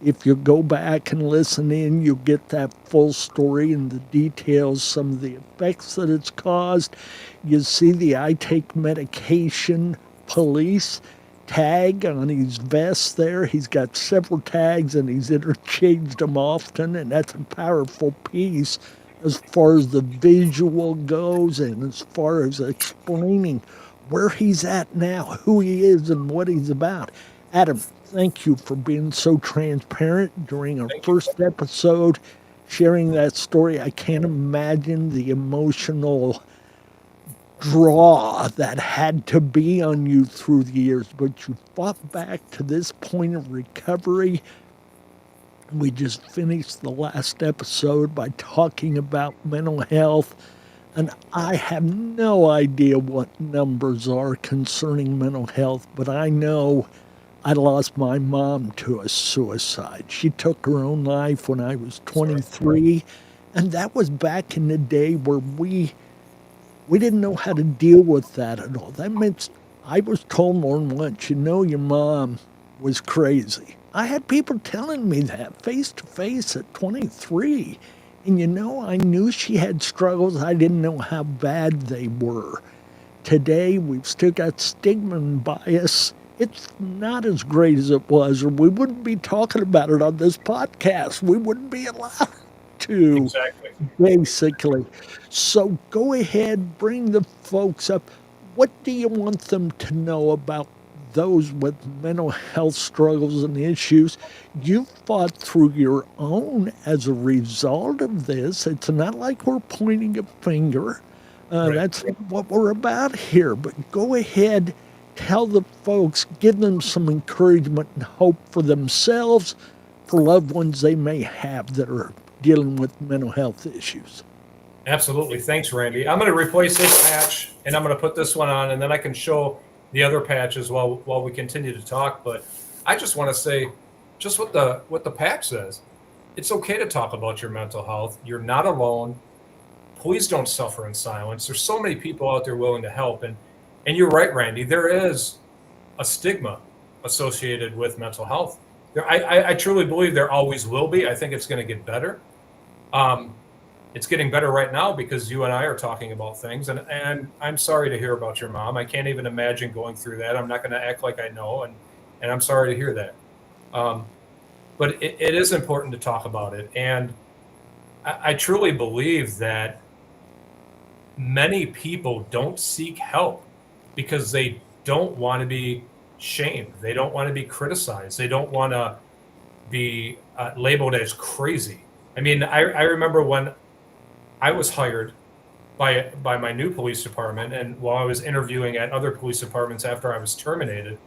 If you go back and listen in, you'll get that full story and the details, some of the effects that it's caused. You see the I take medication police tag on his vest there. He's got several tags and he's interchanged them often, and that's a powerful piece as far as the visual goes and as far as explaining where he's at now, who he is, and what he's about. Adam, thank you for being so transparent during our first episode, sharing that story. I can't imagine the emotional draw that had to be on you through the years, but you fought back to this point of recovery. We just finished the last episode by talking about mental health, and I have no idea what numbers are concerning mental health, but I know I lost my mom to a suicide. She took her own life when I was 23, and that was back in the day where we didn't know how to deal with that at all. That meant I was told more than once, your mom was crazy. I had people telling me that face to face at 23. And I knew she had struggles. I didn't know how bad they were. Today, we've still got stigma and bias. It's not as great as it was, or we wouldn't be talking about it on this podcast. We wouldn't be allowed to. Exactly. Basically. So go ahead, bring the folks up. What do you want them to know about those with mental health struggles and issues? You fought through your own as a result of this. It's not like we're pointing a finger. Right. That's what we're about here. But go ahead, tell the folks, give them some encouragement and hope for themselves, for loved ones they may have that are dealing with mental health issues. Absolutely. Thanks, Randy. I'm going to replace this patch, and I'm going to put this one on, and then I can show the other patches while we continue to talk. But I just want to say just what the patch says. It's okay to talk about your mental health. You're not alone. Please don't suffer in silence. There's so many people out there willing to help. And you're right, Randy. There is a stigma associated with mental health. I truly believe there always will be. I think it's going to get better. It's getting better right now because you and I are talking about things. And I'm sorry to hear about your mom. I can't even imagine going through that. I'm not going to act like I know. And I'm sorry to hear that. But it is important to talk about it. And I truly believe that many people don't seek help because they don't want to be shamed. They don't want to be criticized. They don't want to be labeled as crazy. I mean, I remember when I was hired by my new police department, and while I was interviewing at other police departments after I was terminated,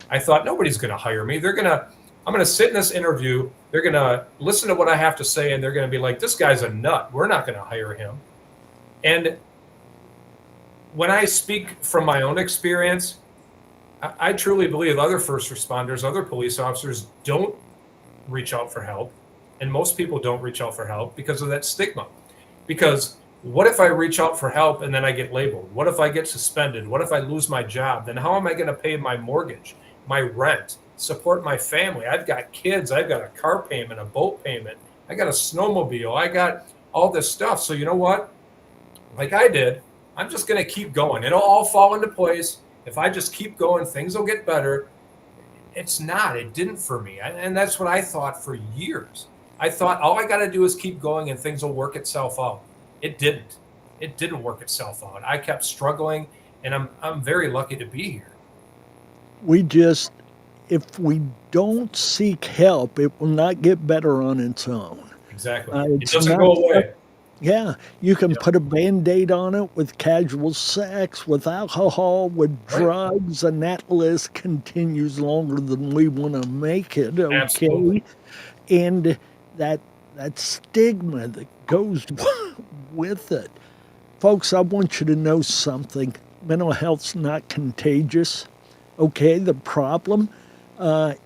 I thought nobody's going to hire me. I'm going to sit in this interview. They're going to listen to what I have to say, and they're going to be like, this guy's a nut. We're not going to hire him. And when I speak from my own experience, I truly believe other first responders, other police officers don't reach out for help. And most people don't reach out for help because of that stigma. Because what if I reach out for help and then I get labeled? What if I get suspended? What if I lose my job? Then how am I going to pay my mortgage, my rent, support my family? I've got kids. I've got a car payment, a boat payment. I got a snowmobile. I got all this stuff. So you know what? Like I did, I'm just going to keep going. It'll all fall into place. If I just keep going, things will get better. It's not. It didn't for me. And that's what I thought for years. I thought all I got to do is keep going and things will work itself out. It didn't. It didn't work itself out. I kept struggling, and I'm very lucky to be here. If we don't seek help, it will not get better on its own. Exactly. It doesn't go away. Yeah, you can put a Band-Aid on it with casual sex, with alcohol, with drugs, and that list continues longer than we want to make it, okay? Absolutely. And that stigma that goes with it. Folks, I want you to know something. mental health's not contagious. Okay, the problem,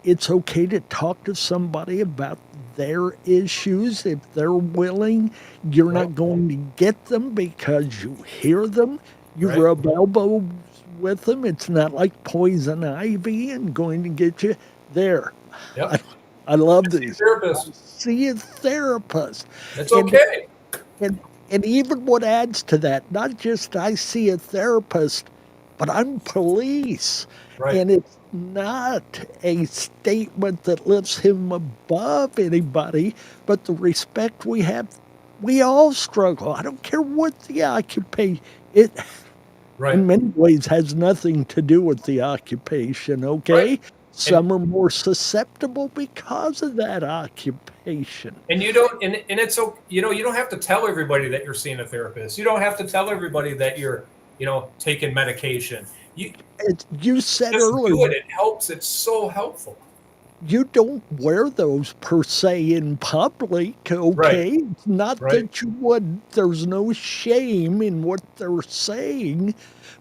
it's okay to talk to somebody about their issues if they're willing. You're not going to get them because you hear them. You Right. rub elbows with them. It's not like poison ivy and going to get you there. Yep. I love See a these. therapist. See a therapist. It's And- okay. and even what adds to that, not just I see a therapist, but I'm police. Right. And it's not a statement that lifts him above anybody, but the respect we have. We all struggle. I don't care what the occupation. It, Right. in many ways, has nothing to do with the occupation, okay? Right. Some are more susceptible because of that occupation. And you don't, and it's so, you don't have to tell everybody that you're seeing a therapist. You don't have to tell everybody that you're, taking medication. You said Just do earlier, it. It helps. It's so helpful. you don't wear those per se in public, okay? It's not Right. that you would. There's no shame in what they're saying,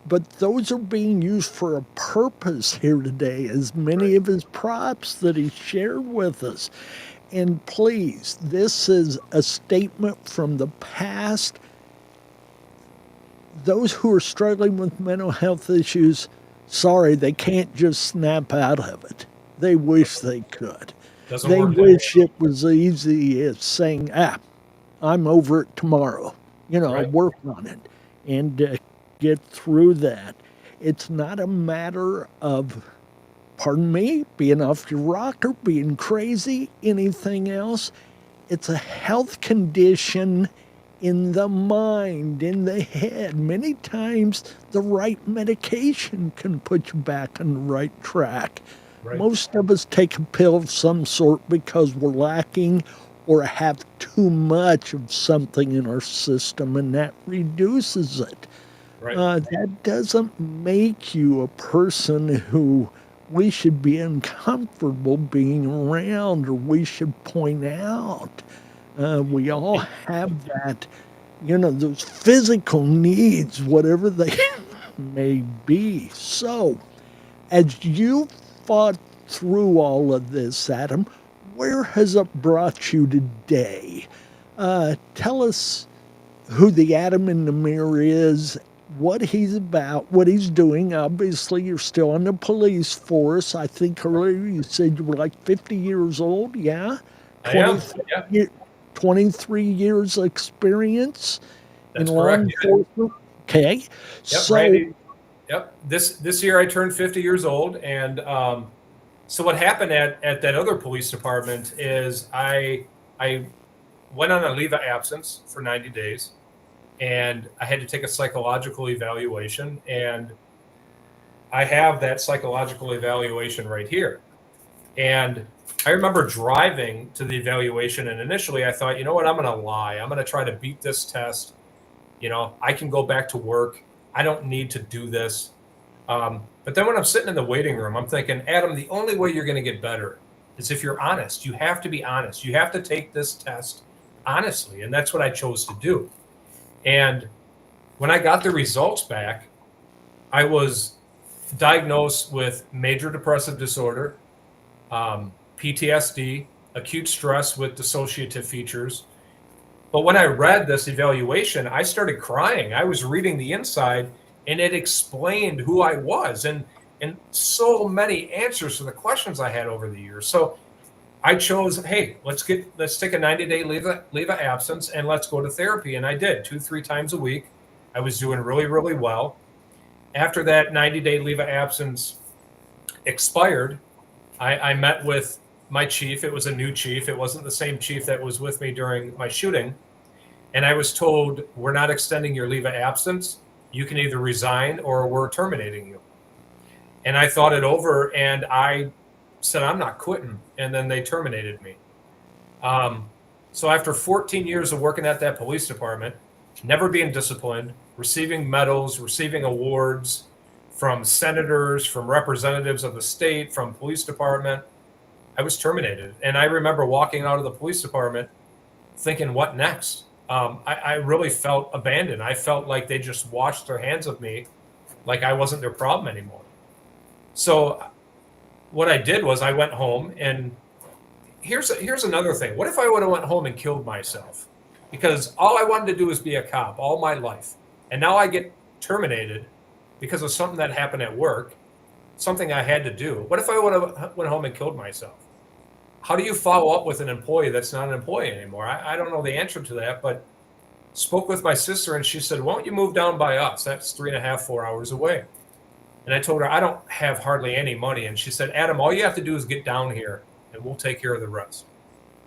but those are being used for a purpose here today, as many of his props that he shared with us. And please, this is a statement from the past. Those who are struggling with mental health issues, sorry, they can't just snap out of it. They wish they could. Doesn't They work that wish way. it was easy as saying, I'm over it tomorrow. I'll Right. work on it and get through that. It's not a matter of, pardon me, being off your rocker, being crazy, anything else. It's a health condition in the mind, in the head. Many times the right medication can put you back on the right track. Right. Most of us take a pill of some sort because we're lacking or have too much of something in our system, and that reduces it. Right. That doesn't make you a person who we should be uncomfortable being around or we should point out. We all have that, those physical needs, whatever they may be. So, as you fought through all of this, Adam, where has it brought you today? Tell us who the Adam in the mirror is, what he's about, what he's doing. Obviously, you're still on the police force. I think earlier you said you were like 50 years old, yeah? I am. Yeah. 23 years experience That's in law correct. Yeah. enforcement. Okay. Yep. So, Randy. Yep. This year I turned 50 years old, and so what happened at that other police department is I went on a leave of absence for 90 days, and I had to take a psychological evaluation, and I have that psychological evaluation right here. And I remember driving to the evaluation, and initially I thought, you know what, I'm going to lie. I'm going to try to beat this test. I can go back to work. I don't need to do this. But then when I'm sitting in the waiting room, I'm thinking, Adam, the only way you're going to get better is if you're honest. You have to be honest. You have to take this test honestly. And that's what I chose to do. And when I got the results back, I was diagnosed with major depressive disorder, PTSD, acute stress with dissociative features. But when I read this evaluation, I started crying. I was reading the inside, and it explained who I was and so many answers to the questions I had over the years. So I chose, hey, let's take a 90-day leave of absence and let's go to therapy. And I did 2-3 times a week. I was doing really, really well. After that 90-day leave of absence expired, I met with my chief. It was a new chief. It wasn't the same chief that was with me during my shooting. And I was told, we're not extending your leave of absence. You can either resign or we're terminating you. And I thought it over, and I said, I'm not quitting. And then they terminated me. So after 14 years of working at that police department, never being disciplined, receiving medals, receiving awards from senators, from representatives of the state, from police department, I was terminated. And I remember walking out of the police department thinking, what next? I really felt abandoned. I felt like they just washed their hands of me like I wasn't their problem anymore. So what I did was I went home, and here's another thing. What if I would have went home and killed myself? Because all I wanted to do was be a cop all my life. And now I get terminated because of something that happened at work, something I had to do. What if I would have went home and killed myself? How do you follow up with an employee that's not an employee anymore? I don't know the answer to that, but spoke with my sister, and she said, why don't you move down by us? That's 3.5, 4 hours away. And I told her, I don't have hardly any money. And she said, Adam, all you have to do is get down here and we'll take care of the rest.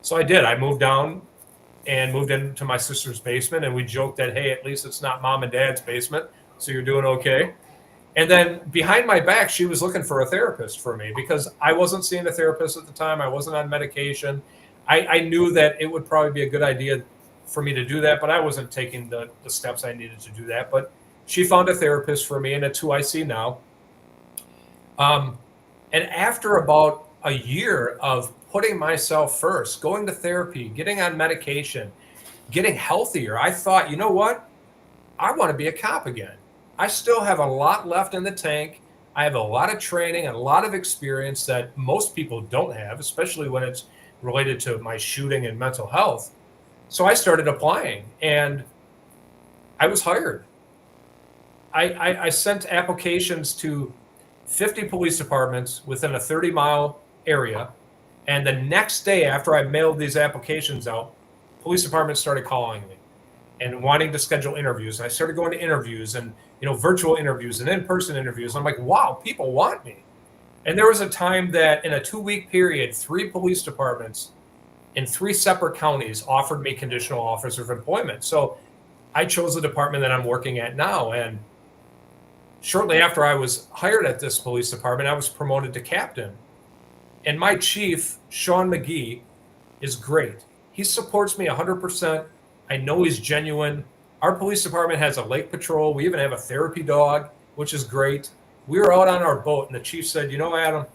So I did. I moved down and moved into my sister's basement, and we joked that, hey, at least it's not mom and dad's basement, so you're doing okay. And then behind my back, she was looking for a therapist for me because I wasn't seeing a therapist at the time. I wasn't on medication. I knew that it would probably be a good idea for me to do that, but I wasn't taking the steps I needed to do that. But she found a therapist for me, and it's who I see now. And after about a year of putting myself first, going to therapy, getting on medication, getting healthier, I thought, you know what? I want to be a cop again. I still have a lot left in the tank. I have a lot of training and a lot of experience that most people don't have, especially when it's related to my shooting and mental health. So I started applying, and I was hired. I sent applications to 50 police departments within a 30-mile area. And the next day after I mailed these applications out, police departments started calling me and wanting to schedule interviews. And I started going to interviews and, virtual interviews and in-person interviews. I'm like, wow, people want me. And there was a time that in a 2-week period, 3 police departments in 3 separate counties offered me conditional offers of employment. So I chose the department that I'm working at now. And shortly after I was hired at this police department, I was promoted to captain. And my chief, Sean McGee, is great. He supports me 100%. I know he's genuine. Our police department has a lake patrol. We even have a therapy dog, which is great. We were out on our boat, and the chief said, Adam,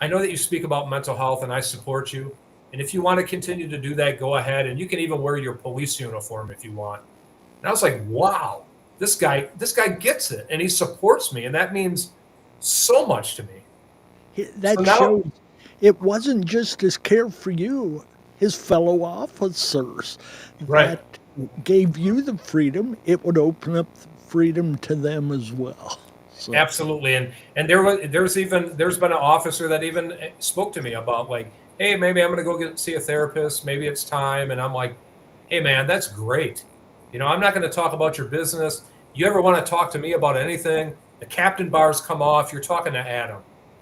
I know that you speak about mental health, and I support you. And if you want to continue to do that, go ahead. And you can even wear your police uniform if you want. And I was like, wow. This guy gets it, and he supports me, and that means so much to me. That shows it wasn't just his care for you, his fellow officers that gave you the freedom. It would open up the freedom to them as well. So. Absolutely, and there's been an officer that even spoke to me about like, hey, maybe I'm going to go see a therapist. Maybe it's time, and I'm like, hey, man, that's great. I'm not going to talk about your business. You ever want to talk to me about anything? The captain bars come off. You're talking to Adam.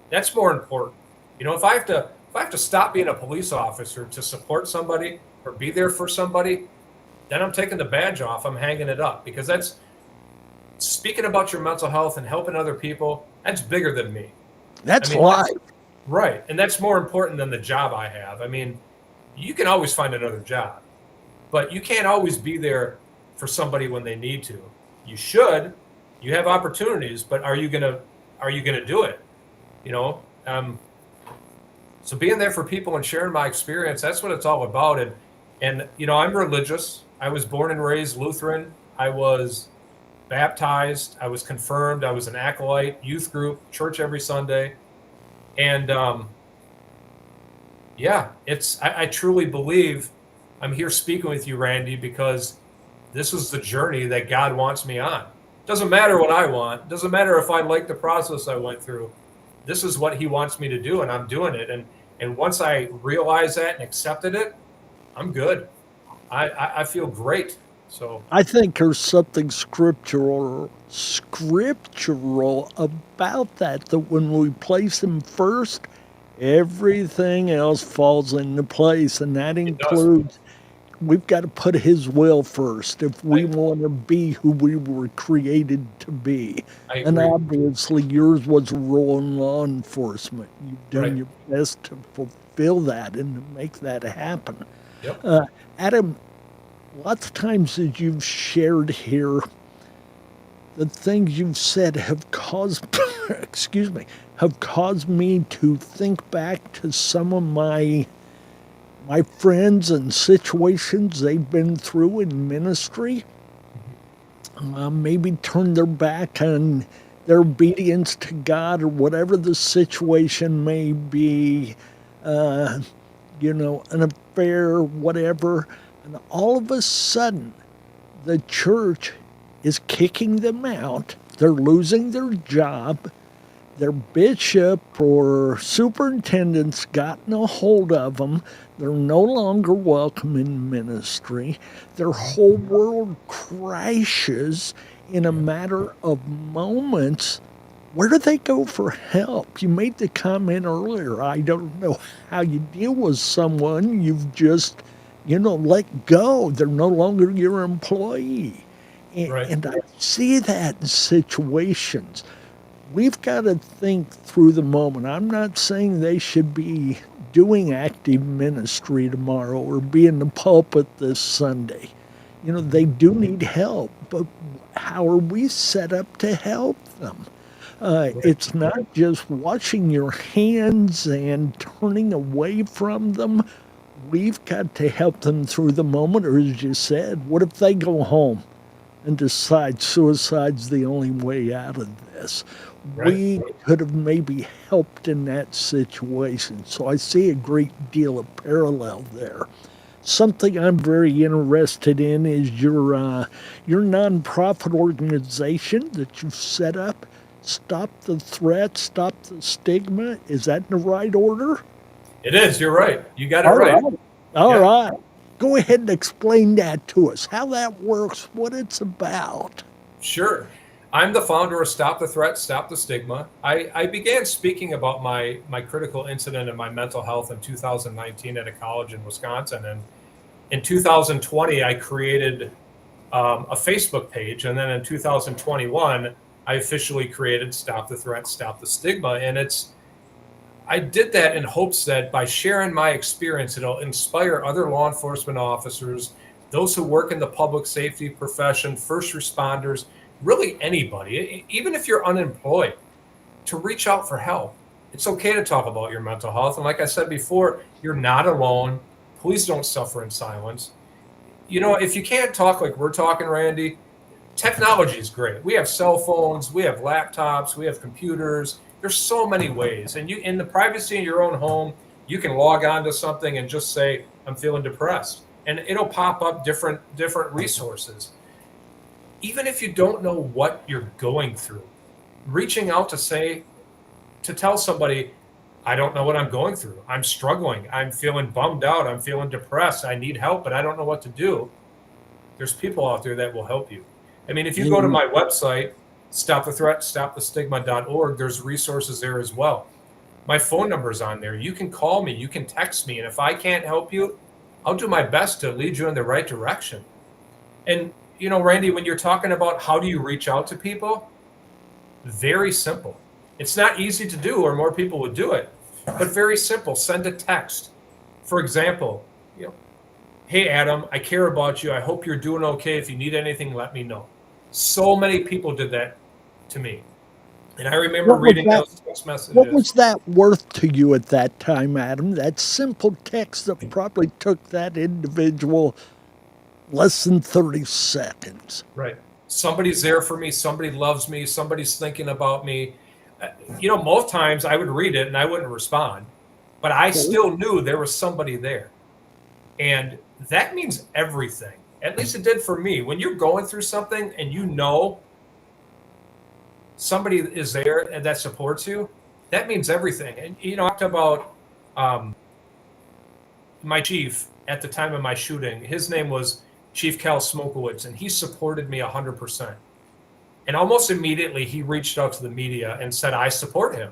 That's more important. If I have to stop being a police officer to support somebody or be there for somebody, then I'm taking the badge off. I'm hanging it up because that's speaking about your mental health and helping other people. That's bigger than me. That's life. Right. And that's more important than the job I have. I mean, you can always find another job, but you can't always be there for somebody when they need to. You should. You have opportunities, but are you gonna do it? So being there for people and sharing my experience, that's what it's all about. And I'm religious. I was born and raised Lutheran. I was baptized. I was confirmed. I was an acolyte, youth group, church every Sunday. And I truly believe I'm here speaking with you, Randy, because this is the journey that God wants me on. Doesn't matter what I want. Doesn't matter if I like the process I went through. This is what he wants me to do, and I'm doing it. And once I realized that and accepted it, I'm good. I feel great. So I think there's something scriptural about that when we place him first, everything else falls into place, and that includes we've got to put his will first if we want to be who we were created to be. And obviously yours was a role in law enforcement. You've done your best to fulfill that and to make that happen. Yep. Adam, lots of times as you've shared here, the things you've said have caused me to think back to some of my friends and situations they've been through in ministry. maybe turned their back on their obedience to God or whatever the situation may be, an affair, whatever. And all of a sudden, the church is kicking them out. They're losing their job. Their bishop or superintendent's gotten a hold of them. They're no longer welcome in ministry. Their whole world crashes in a matter of moments. Where do they go for help? You made the comment earlier, I don't know how you deal with someone you've just, let go. They're no longer your employee. Right. And I see that in situations. We've got to think through the moment. I'm not saying they should be doing active ministry tomorrow or be in the pulpit this Sunday. They do need help, but how are we set up to help them? It's not just washing your hands and turning away from them. We've got to help them through the moment, or as you said, what if they go home and decide suicide's the only way out of this? Right. We could have maybe helped in that situation. So I see a great deal of parallel there. Something I'm very interested in is your nonprofit organization that you've set up. Stop the Threat, Stop the Stigma. Is that in the right order? It is. You're right. You got it right. All right. Go ahead and explain that to us, how that works, what it's about. Sure. I'm the founder of Stop the Threat, Stop the Stigma. I began speaking about my critical incident in my mental health in 2019 at a college in Wisconsin. And in 2020, I created a Facebook page. And then in 2021, I officially created Stop the Threat, Stop the Stigma. And I did that in hopes that by sharing my experience, it'll inspire other law enforcement officers, those who work in the public safety profession, first responders, really anybody, even if you're unemployed, to reach out for help. It's okay to talk about your mental health. And like I said before, you're not alone. Police don't suffer in silence. If you can't talk like we're talking, Randy, technology is great. We have cell phones, we have laptops, we have computers. There's so many ways. And you, in the privacy of your own home, you can log on to something and just say, I'm feeling depressed. And it'll pop up different resources. Even if you don't know what you're going through, reaching out to tell somebody, I don't know what I'm going through. I'm struggling. I'm feeling bummed out. I'm feeling depressed. I need help, but I don't know what to do. There's people out there that will help you. I mean, if you go to my website, stopthethreat.stopthestigma.org, there's resources there as well. My phone number's on there. You can call me. You can text me. And if I can't help you, I'll do my best to lead you in the right direction. And Randy, when you're talking about how do you reach out to people, very simple. It's not easy to do, or more people would do it, but very simple. Send a text. For example, hey, Adam, I care about you. I hope you're doing okay. If you need anything, let me know. So many people did that to me. And I remember reading those text messages. What was that worth to you at that time, Adam? That simple text that probably took that individual less than 30 seconds. Right. Somebody's there for me. Somebody loves me. Somebody's thinking about me. Most times I would read it and I wouldn't respond, but I still knew there was somebody there. And that means everything. At least it did for me. When you're going through something and somebody is there and that supports you, that means everything. And, I talked about my chief at the time of my shooting. His name was Chief Cal Smokowitz, and he supported me 100%. And almost immediately he reached out to the media and said, I support him.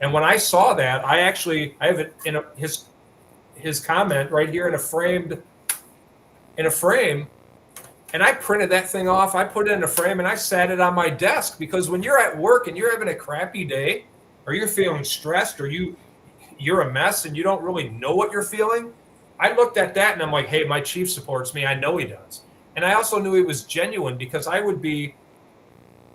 And when I saw that, I have it in his comment right here in a frame, and I printed that thing off. I put it in a frame and I sat it on my desk, because when you're at work and you're having a crappy day, or you're feeling stressed, or you're a mess and you don't really know what you're feeling, I looked at that and I'm like, hey, my chief supports me. I know he does. And I also knew he was genuine, because I would be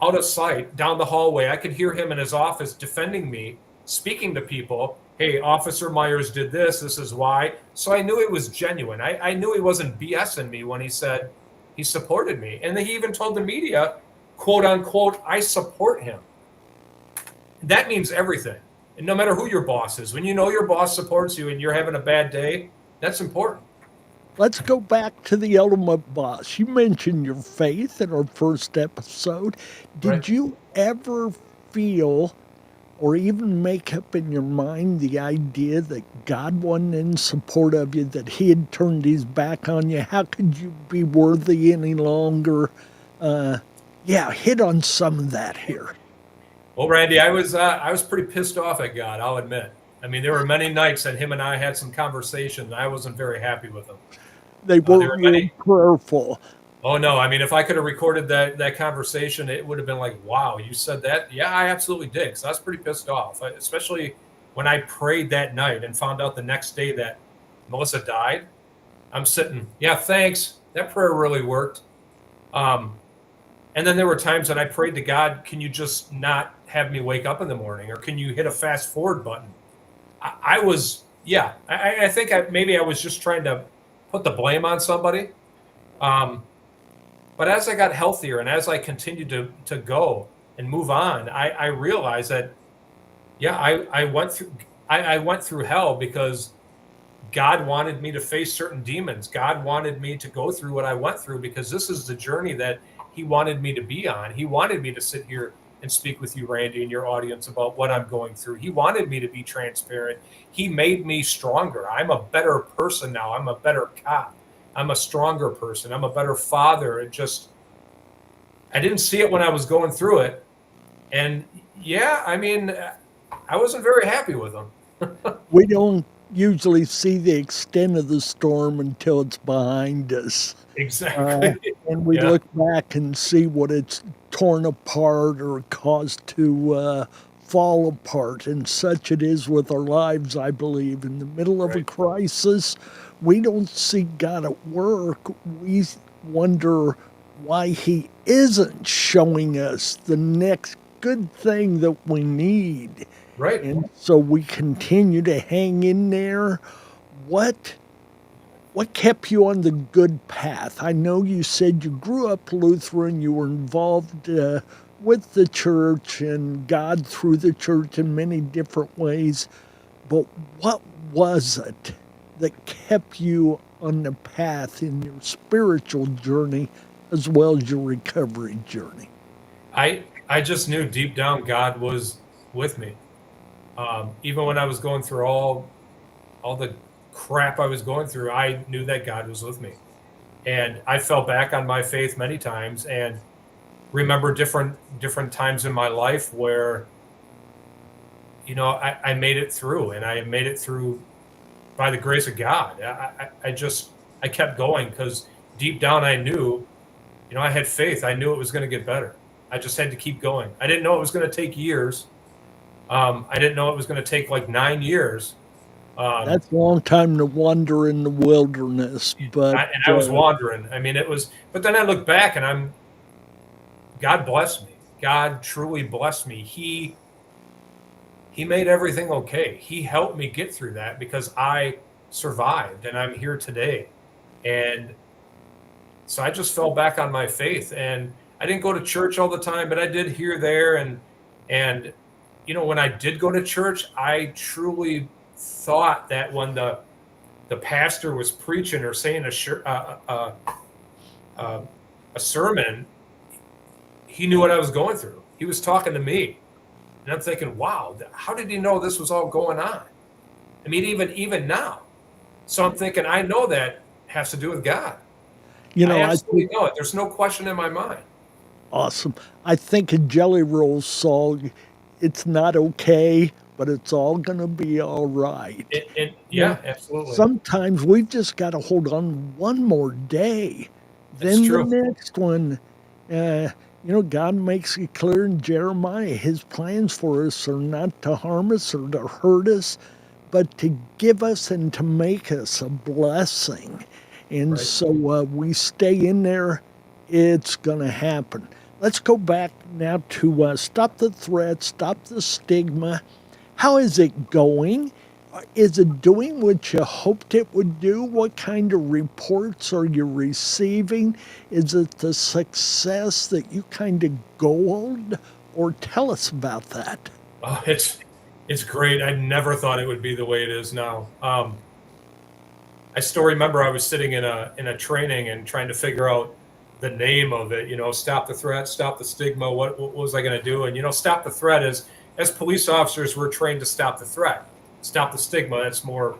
out of sight down the hallway. I could hear him in his office defending me, speaking to people. Hey, Officer Meyers did this. This is why. So I knew it was genuine. I knew he wasn't BSing me when he said, He supported me. And then he even told the media, quote unquote, I support him. That means everything. And no matter who your boss is, when you know your boss supports you and you're having a bad day, that's important. Let's go back to the ultimate boss. You mentioned your faith in our first episode. Did Right. you ever feel or even make up in your mind the idea that God wasn't in support of you, that he had turned his back on you? How could you be worthy any longer? Hit on some of that here. Well, Randy, I was pretty pissed off at God, I'll admit. I mean, there were many nights that him and I had some conversations, and I wasn't very happy with him. They there weren't were real many- prayerful. Oh no! I mean, if I could have recorded that conversation, it would have been like, "Wow, you said that." Yeah, I absolutely did. Because I was pretty pissed off, especially when I prayed that night and found out the next day that Melissa died. I'm sitting, yeah, thanks. That prayer really worked. And then there were times that I prayed to God, "Can you just not have me wake up in the morning, or can you hit a fast forward button?" I think maybe I was just trying to put the blame on somebody. But as I got healthier and as I continued to go and move on, I realized that, yeah, I went through hell because God wanted me to face certain demons. God wanted me to go through what I went through because this is the journey that he wanted me to be on. He wanted me to sit here and speak with you, Randy, and your audience about what I'm going through. He wanted me to be transparent. He made me stronger. I'm a better person now. I'm a better cop. I'm a stronger person. I'm a better father. I didn't see it when I was going through it. And yeah, I mean, I wasn't very happy with him. We don't usually see the extent of the storm until it's behind us. Exactly. And we Yeah. look back and see what it's torn apart or caused to fall apart. And such it is with our lives, I believe. In the middle of a Right. crisis, we don't see God at work. We wonder why he isn't showing us the next good thing that we need. Right. And so we continue to hang in there. What kept you on the good path? I know you said you grew up Lutheran, you were involved with the church and God through the church in many different ways, but what was it that kept you on the path in your spiritual journey as well as your recovery journey? I just knew deep down God was with me. Even when I was going through all the crap I was going through, I knew that God was with me. And I fell back on my faith many times and remember different times in my life where, I made it through, and I made it through by the grace of God. I kept going because deep down I knew, I had faith. I knew it was going to get better. I just had to keep going. I didn't know it was going to take years. I didn't know it was going to take like 9 years. That's a long time to wander in the wilderness, but I was wandering. I mean, but then I look back and God blessed me. God truly blessed me. He made everything okay. He helped me get through that because I survived and I'm here today. And so I just fell back on my faith, and I didn't go to church all the time, but I did here, there. And when I did go to church, I truly thought that when the pastor was preaching or saying a sermon, he knew what I was going through. He was talking to me, and I'm thinking, wow, how did he know this was all going on? I mean, even now. So I'm thinking, I know that has to do with God. I absolutely know it. There's no question in my mind. Awesome. I think a Jelly Roll song, it's not okay, but it's all going to be all right. Yeah, absolutely. Sometimes we've just got to hold on one more day. That's Then true. the next one, God makes it clear in Jeremiah, his plans for us are not to harm us or to hurt us, but to give us and to make us a blessing. And Right. so we stay in there, it's going to happen. Let's go back now to Stop the Threat, Stop the Stigma. How is it going? Is it doing what you hoped it would do? What kind of reports are you receiving? Is it the success that you kind of goaled? Or tell us about that. Oh, it's great. I never thought it would be the way it is now. I still remember I was sitting in a training and trying to figure out the name of it. Stop the threat, stop the stigma. What was I going to do? And stop the threat is, as police officers, we're trained to stop the threat, stop the stigma. That's more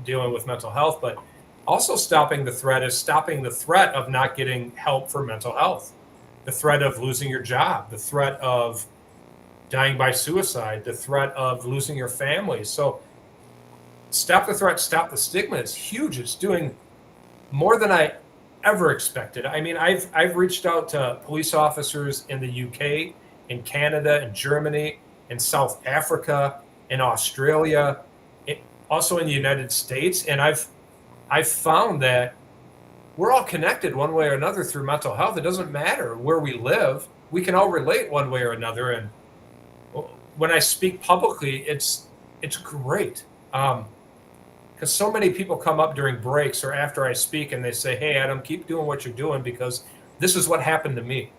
dealing with mental health, but also stopping the threat is stopping the threat of not getting help for mental health, the threat of losing your job, the threat of dying by suicide, the threat of losing your family. So stop the threat, stop the stigma is huge. It's doing more than I ever expected. I mean, I've reached out to police officers in the UK, in Canada, in Germany, in South Africa, in Australia, also in the United States. And I've found that we're all connected one way or another through mental health. It doesn't matter where we live. We can all relate one way or another. And when I speak publicly, it's great. Because so many people come up during breaks or after I speak and they say, hey, Adam, keep doing what you're doing because this is what happened to me.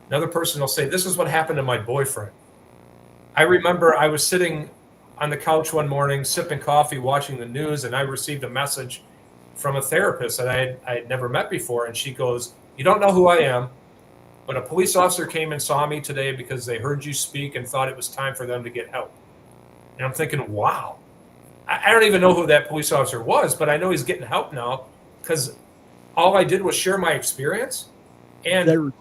Another person will say, this is what happened to my boyfriend. I remember I was sitting on the couch one morning, sipping coffee, watching the news, and I received a message from a therapist that I had never met before. And she goes, you don't know who I am, but a police officer came and saw me today because they heard you speak and thought it was time for them to get help. And I'm thinking, wow. I don't even know who that police officer was, but I know he's getting help now because all I did was share my experience. And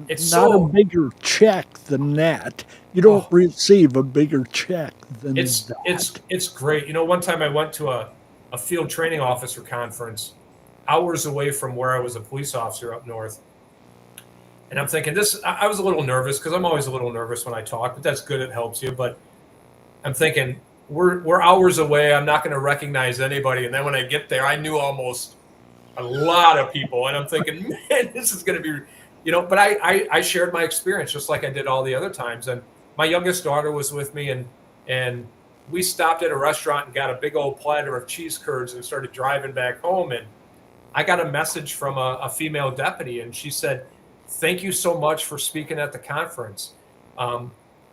it's not so a bigger check than that. You don't receive a bigger check than that. It's great. One time I went to a field training officer conference hours away from where I was a police officer up north. And I'm thinking I was a little nervous because I'm always a little nervous when I talk, but that's good. It helps you. But I'm thinking we're hours away. I'm not going to recognize anybody. And then when I get there, I knew almost a lot of people. And I'm thinking, man, this is going to be, but I shared my experience just like I did all the other times. And my youngest daughter was with me and we stopped at a restaurant and got a big old platter of cheese curds and started driving back home. And I got a message from a female deputy and she said, thank you so much for speaking at the conference.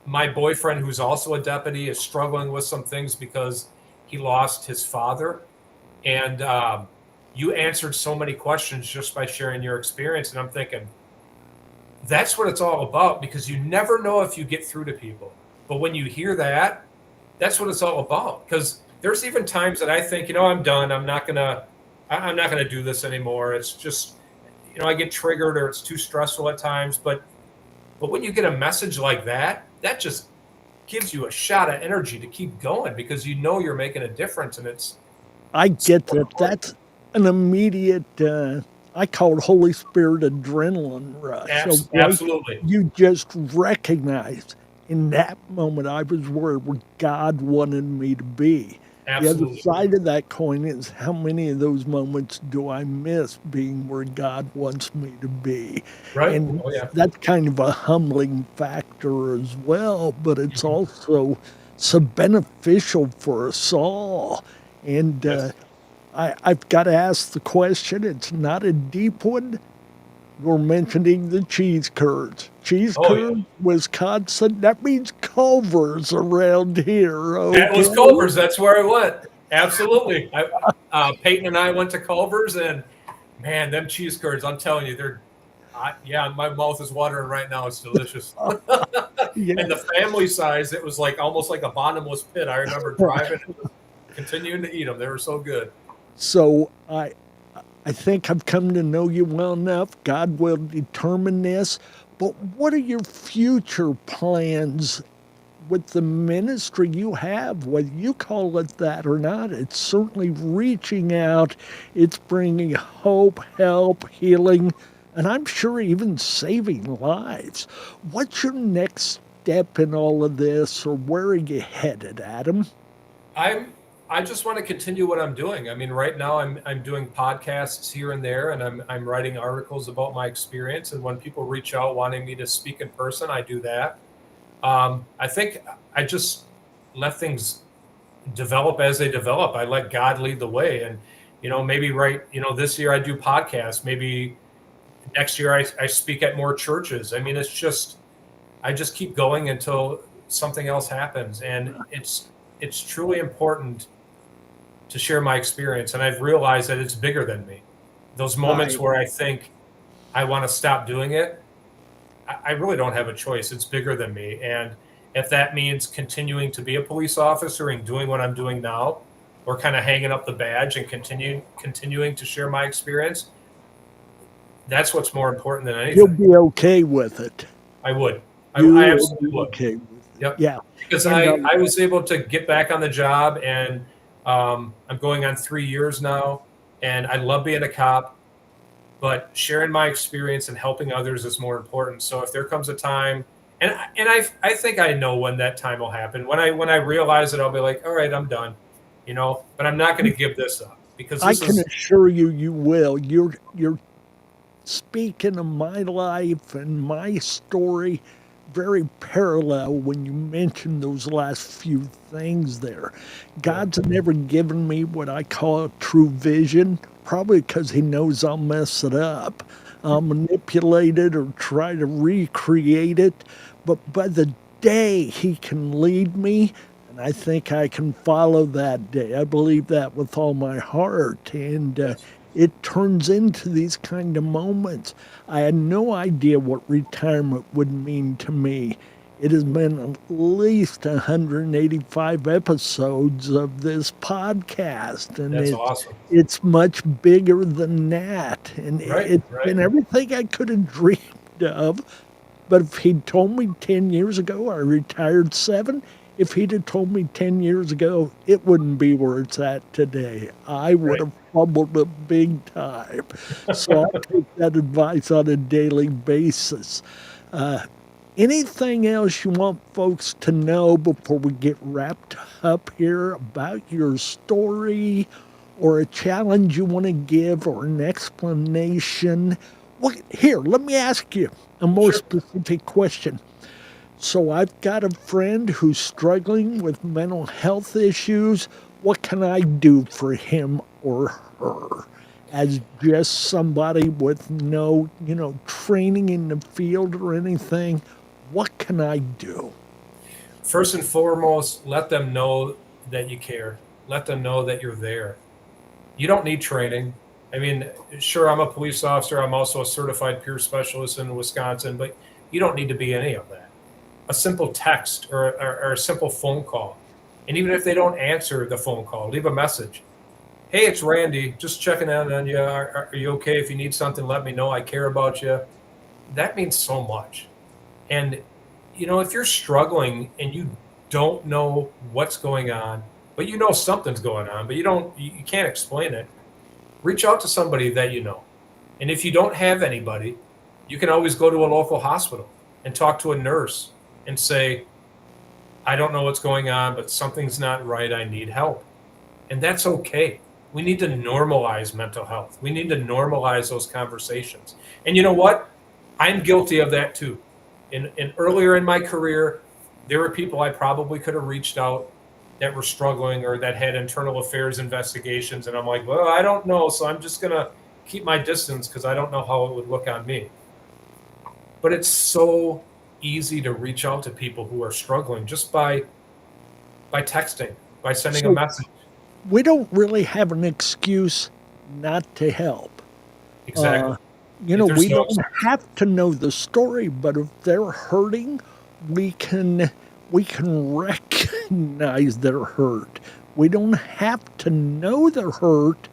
My boyfriend, who's also a deputy, is struggling with some things because he lost his father. And you answered so many questions just by sharing your experience. And I'm thinking, that's what it's all about, because you never know if you get through to people. But when you hear that, that's what it's all about. Because there's even times that I think, I'm done. I'm not gonna do this anymore. It's just, I get triggered or it's too stressful at times. But when you get a message like that, that just gives you a shot of energy to keep going because you're making a difference. And I get that. That's an immediate, I call it Holy Spirit adrenaline rush. Absolutely. You just recognized in that moment I was where God wanted me to be. Absolutely. The other side of that coin is how many of those moments do I miss being where God wants me to be? Right. And that's kind of a humbling factor as well, but it's also so beneficial for us all. And I've got to ask the question, it's not a deep one. We're mentioning the cheese curds. Cheese curds, Wisconsin, that means Culver's around here. Okay? That was Culver's. That's where I went. Absolutely. Peyton and I went to Culver's, and man, them cheese curds, I'm telling you, my mouth is watering right now. It's delicious. And the family size, it was almost like a bottomless pit. I remember driving and continuing to eat them. They were so good. So I think I've come to know you well enough. God will determine this. But what are your future plans with the ministry you have, whether you call it that or not? It's certainly reaching out. It's bringing hope, help, healing, and I'm sure even saving lives. What's your next step in all of this, or where are you headed, Adam? I just want to continue what I'm doing. I mean, right now I'm doing podcasts here and there, and I'm writing articles about my experience. And when people reach out wanting me to speak in person, I do that. I think I just let things develop as they develop. I let God lead the way. And, maybe this year I do podcasts. Maybe next year I speak at more churches. I mean, I just keep going until something else happens. And it's truly important to share my experience. And I've realized that it's bigger than me. Those moments where I think I want to stop doing it, I really don't have a choice. It's bigger than me. And if that means continuing to be a police officer and doing what I'm doing now, or kind of hanging up the badge and continuing to share my experience, that's what's more important than anything. You'll be okay with it. I would. I You absolutely will be would. okay with it. Yep. Yeah. Because I was able to get back on the job, and I'm going on 3 years now, and I love being a cop, but sharing my experience and helping others is more important. So if there comes a time, and I think I know when that time will happen. When I realize it, I'll be like, all right, I'm done, but I'm not going to give this up, because I can assure you, you will. You're speaking of my life and my story very parallel when you mention those last few things there. God's never given me what I call a true vision, probably because he knows I'll mess it up. I'll manipulate it or try to recreate it. But by the day he can lead me, and I think I can follow that day. I believe that with all my heart. And it turns into these kind of moments. I had no idea what retirement would mean to me. It has been at least 185 episodes of this podcast. And That's awesome. It's much bigger than that. And it's been everything I could have dreamed of. But if he'd told me 10 years ago, I retired 7. If he'd have told me 10 years ago, it wouldn't be where it's at today. I would have fumbled it big time. So I take that advice on a daily basis. Anything else you want folks to know before we get wrapped up here about your story, or a challenge you want to give, or an explanation? Well, here, let me ask you a more specific question. So I've got a friend who's struggling with mental health issues. What can I do for him or her? As just somebody with no, training in the field or anything, what can I do? First and foremost, let them know that you care. Let them know that you're there. You don't need training. I mean, sure, I'm a police officer. I'm also a certified peer specialist in Wisconsin, but you don't need to be any of that. A simple text or a simple phone call. And even if they don't answer the phone call, leave a message. Hey, it's Randy, just checking in on you. Are you okay? If you need something, let me know. I care about you. That means so much. And, if you're struggling and you don't know what's going on, but you know something's going on, but you can't explain it, reach out to somebody that you know. And if you don't have anybody, you can always go to a local hospital and talk to a nurse and say, I don't know what's going on, but something's not right. I need help. And that's okay. We need to normalize mental health. We need to normalize those conversations. And you know what? I'm guilty of that too. In earlier in my career, there were people I probably could have reached out that were struggling or that had internal affairs investigations. And I'm like, well, I don't know. So I'm just going to keep my distance because I don't know how it would look on me. But it's so easy to reach out to people who are struggling just by texting, by sending a message. We don't really have an excuse not to help. Exactly. We don't have to know the story, but if they're hurting, we can recognize they're hurt. We don't have to know they're hurt,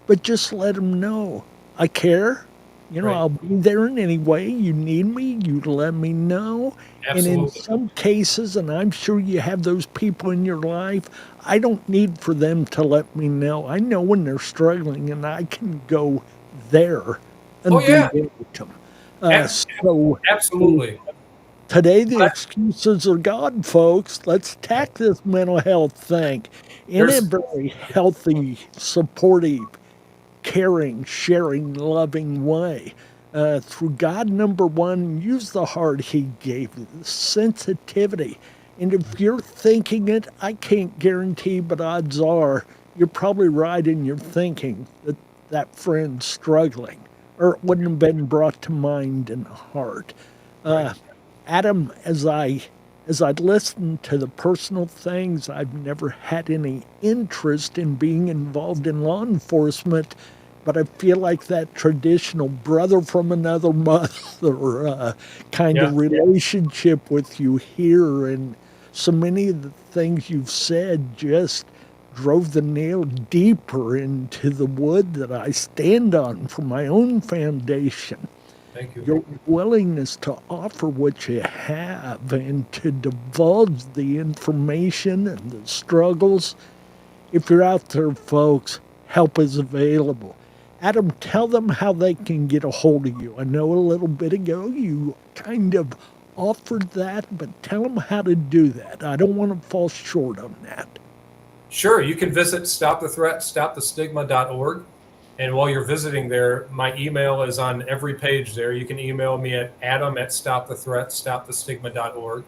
but just let them know. I care. I'll be there in any way you need me. You let me know. Absolutely. And in some cases, and I'm sure you have those people in your life, I don't need for them to let me know. I know when they're struggling, and I can go there and be there with them. Absolutely. Today, the excuses are gone, folks. Let's attack this mental health thing in a very healthy, supportive, caring, sharing, loving way. Through God, number one, use the heart he gave you, the sensitivity. And if you're thinking it, I can't guarantee, but odds are you're probably right in your thinking that that friend's struggling, or it wouldn't have been brought to mind and heart. Adam, as I listened to the personal things, I've never had any interest in being involved in law enforcement, but I feel like that traditional brother from another mother kind of relationship with you here, and so many of the things you've said just drove the nail deeper into the wood that I stand on for my own foundation. Thank you. Your willingness to offer what you have and to divulge the information and the struggles. If you're out there, folks, help is available. Adam, tell them how they can get a hold of you. I know a little bit ago you kind of offered that, but tell them how to do that. I don't want to fall short on that. Sure, you can visit stopthestigma.org. And while you're visiting there, my email is on every page there. You can email me at adam@stopthestigma.org.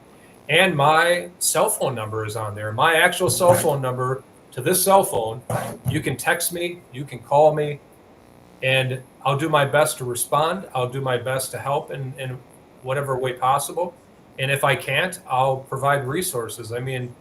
And my cell phone number is on there. My actual cell phone number to this cell phone. You can text me, you can call me, and I'll do my best to respond. I'll do my best to help in whatever way possible. And if I can't, I'll provide resources. I mean,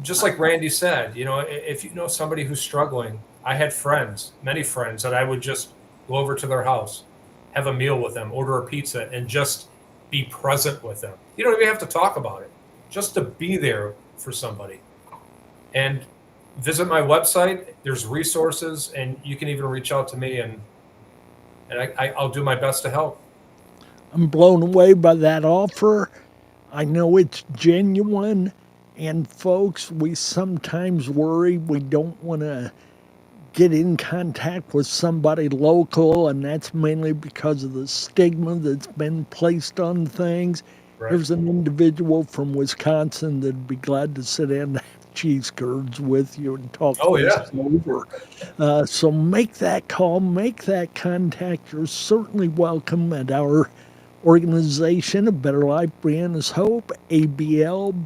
just like Randy said, if you know somebody who's struggling, I had friends, many friends, that I would just go over to their house, have a meal with them, order a pizza, and just be present with them. You don't even have to talk about it, just to be there for somebody. And visit my website. There's resources, and you can even reach out to me, and I'll do my best to help. I'm blown away by that offer. I know it's genuine. And folks, we sometimes worry we don't want to get in contact with somebody local, and that's mainly because of the stigma that's been placed on things. Right. There's an individual from Wisconsin that'd be glad to sit in and have cheese curds with you and talk this over. So make that call, make that contact. You're certainly welcome at our organization, A Better Life Brianna's Hope, ablbh.org.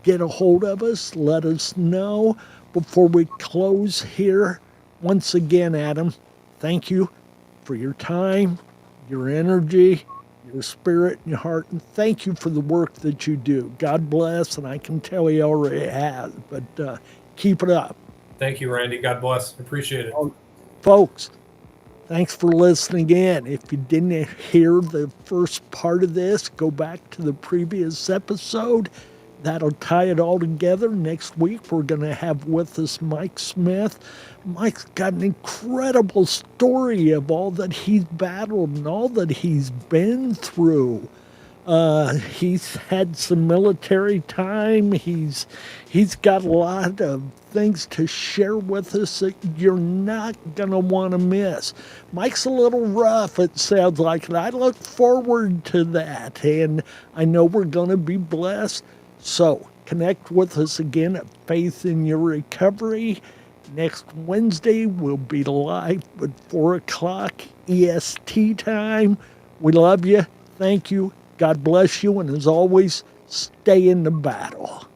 Get a hold of us. Let us know. Before we close here, once again, Adam, thank you for your time, your energy, your spirit, and your heart, and thank you for the work that you do. God bless, and I can tell he already has, but keep it up. Thank you, Randy. God bless. Appreciate it. Folks, thanks for listening in. If you didn't hear the first part of this, go back to the previous episode. That'll tie it all together. Next week, we're going to have with us Mike Smith. Mike's got an incredible story of all that he's battled and all that he's been through. He's had some military time. He's got a lot of things to share with us that you're not going to want to miss. Mike's a little rough, it sounds like, and I look forward to that. And I know we're going to be blessed. So connect with us again at Faith in Your Recovery. Next Wednesday, we'll be live at 4 o'clock EST time. We love you. Thank you. God bless you. And as always, stay in the battle.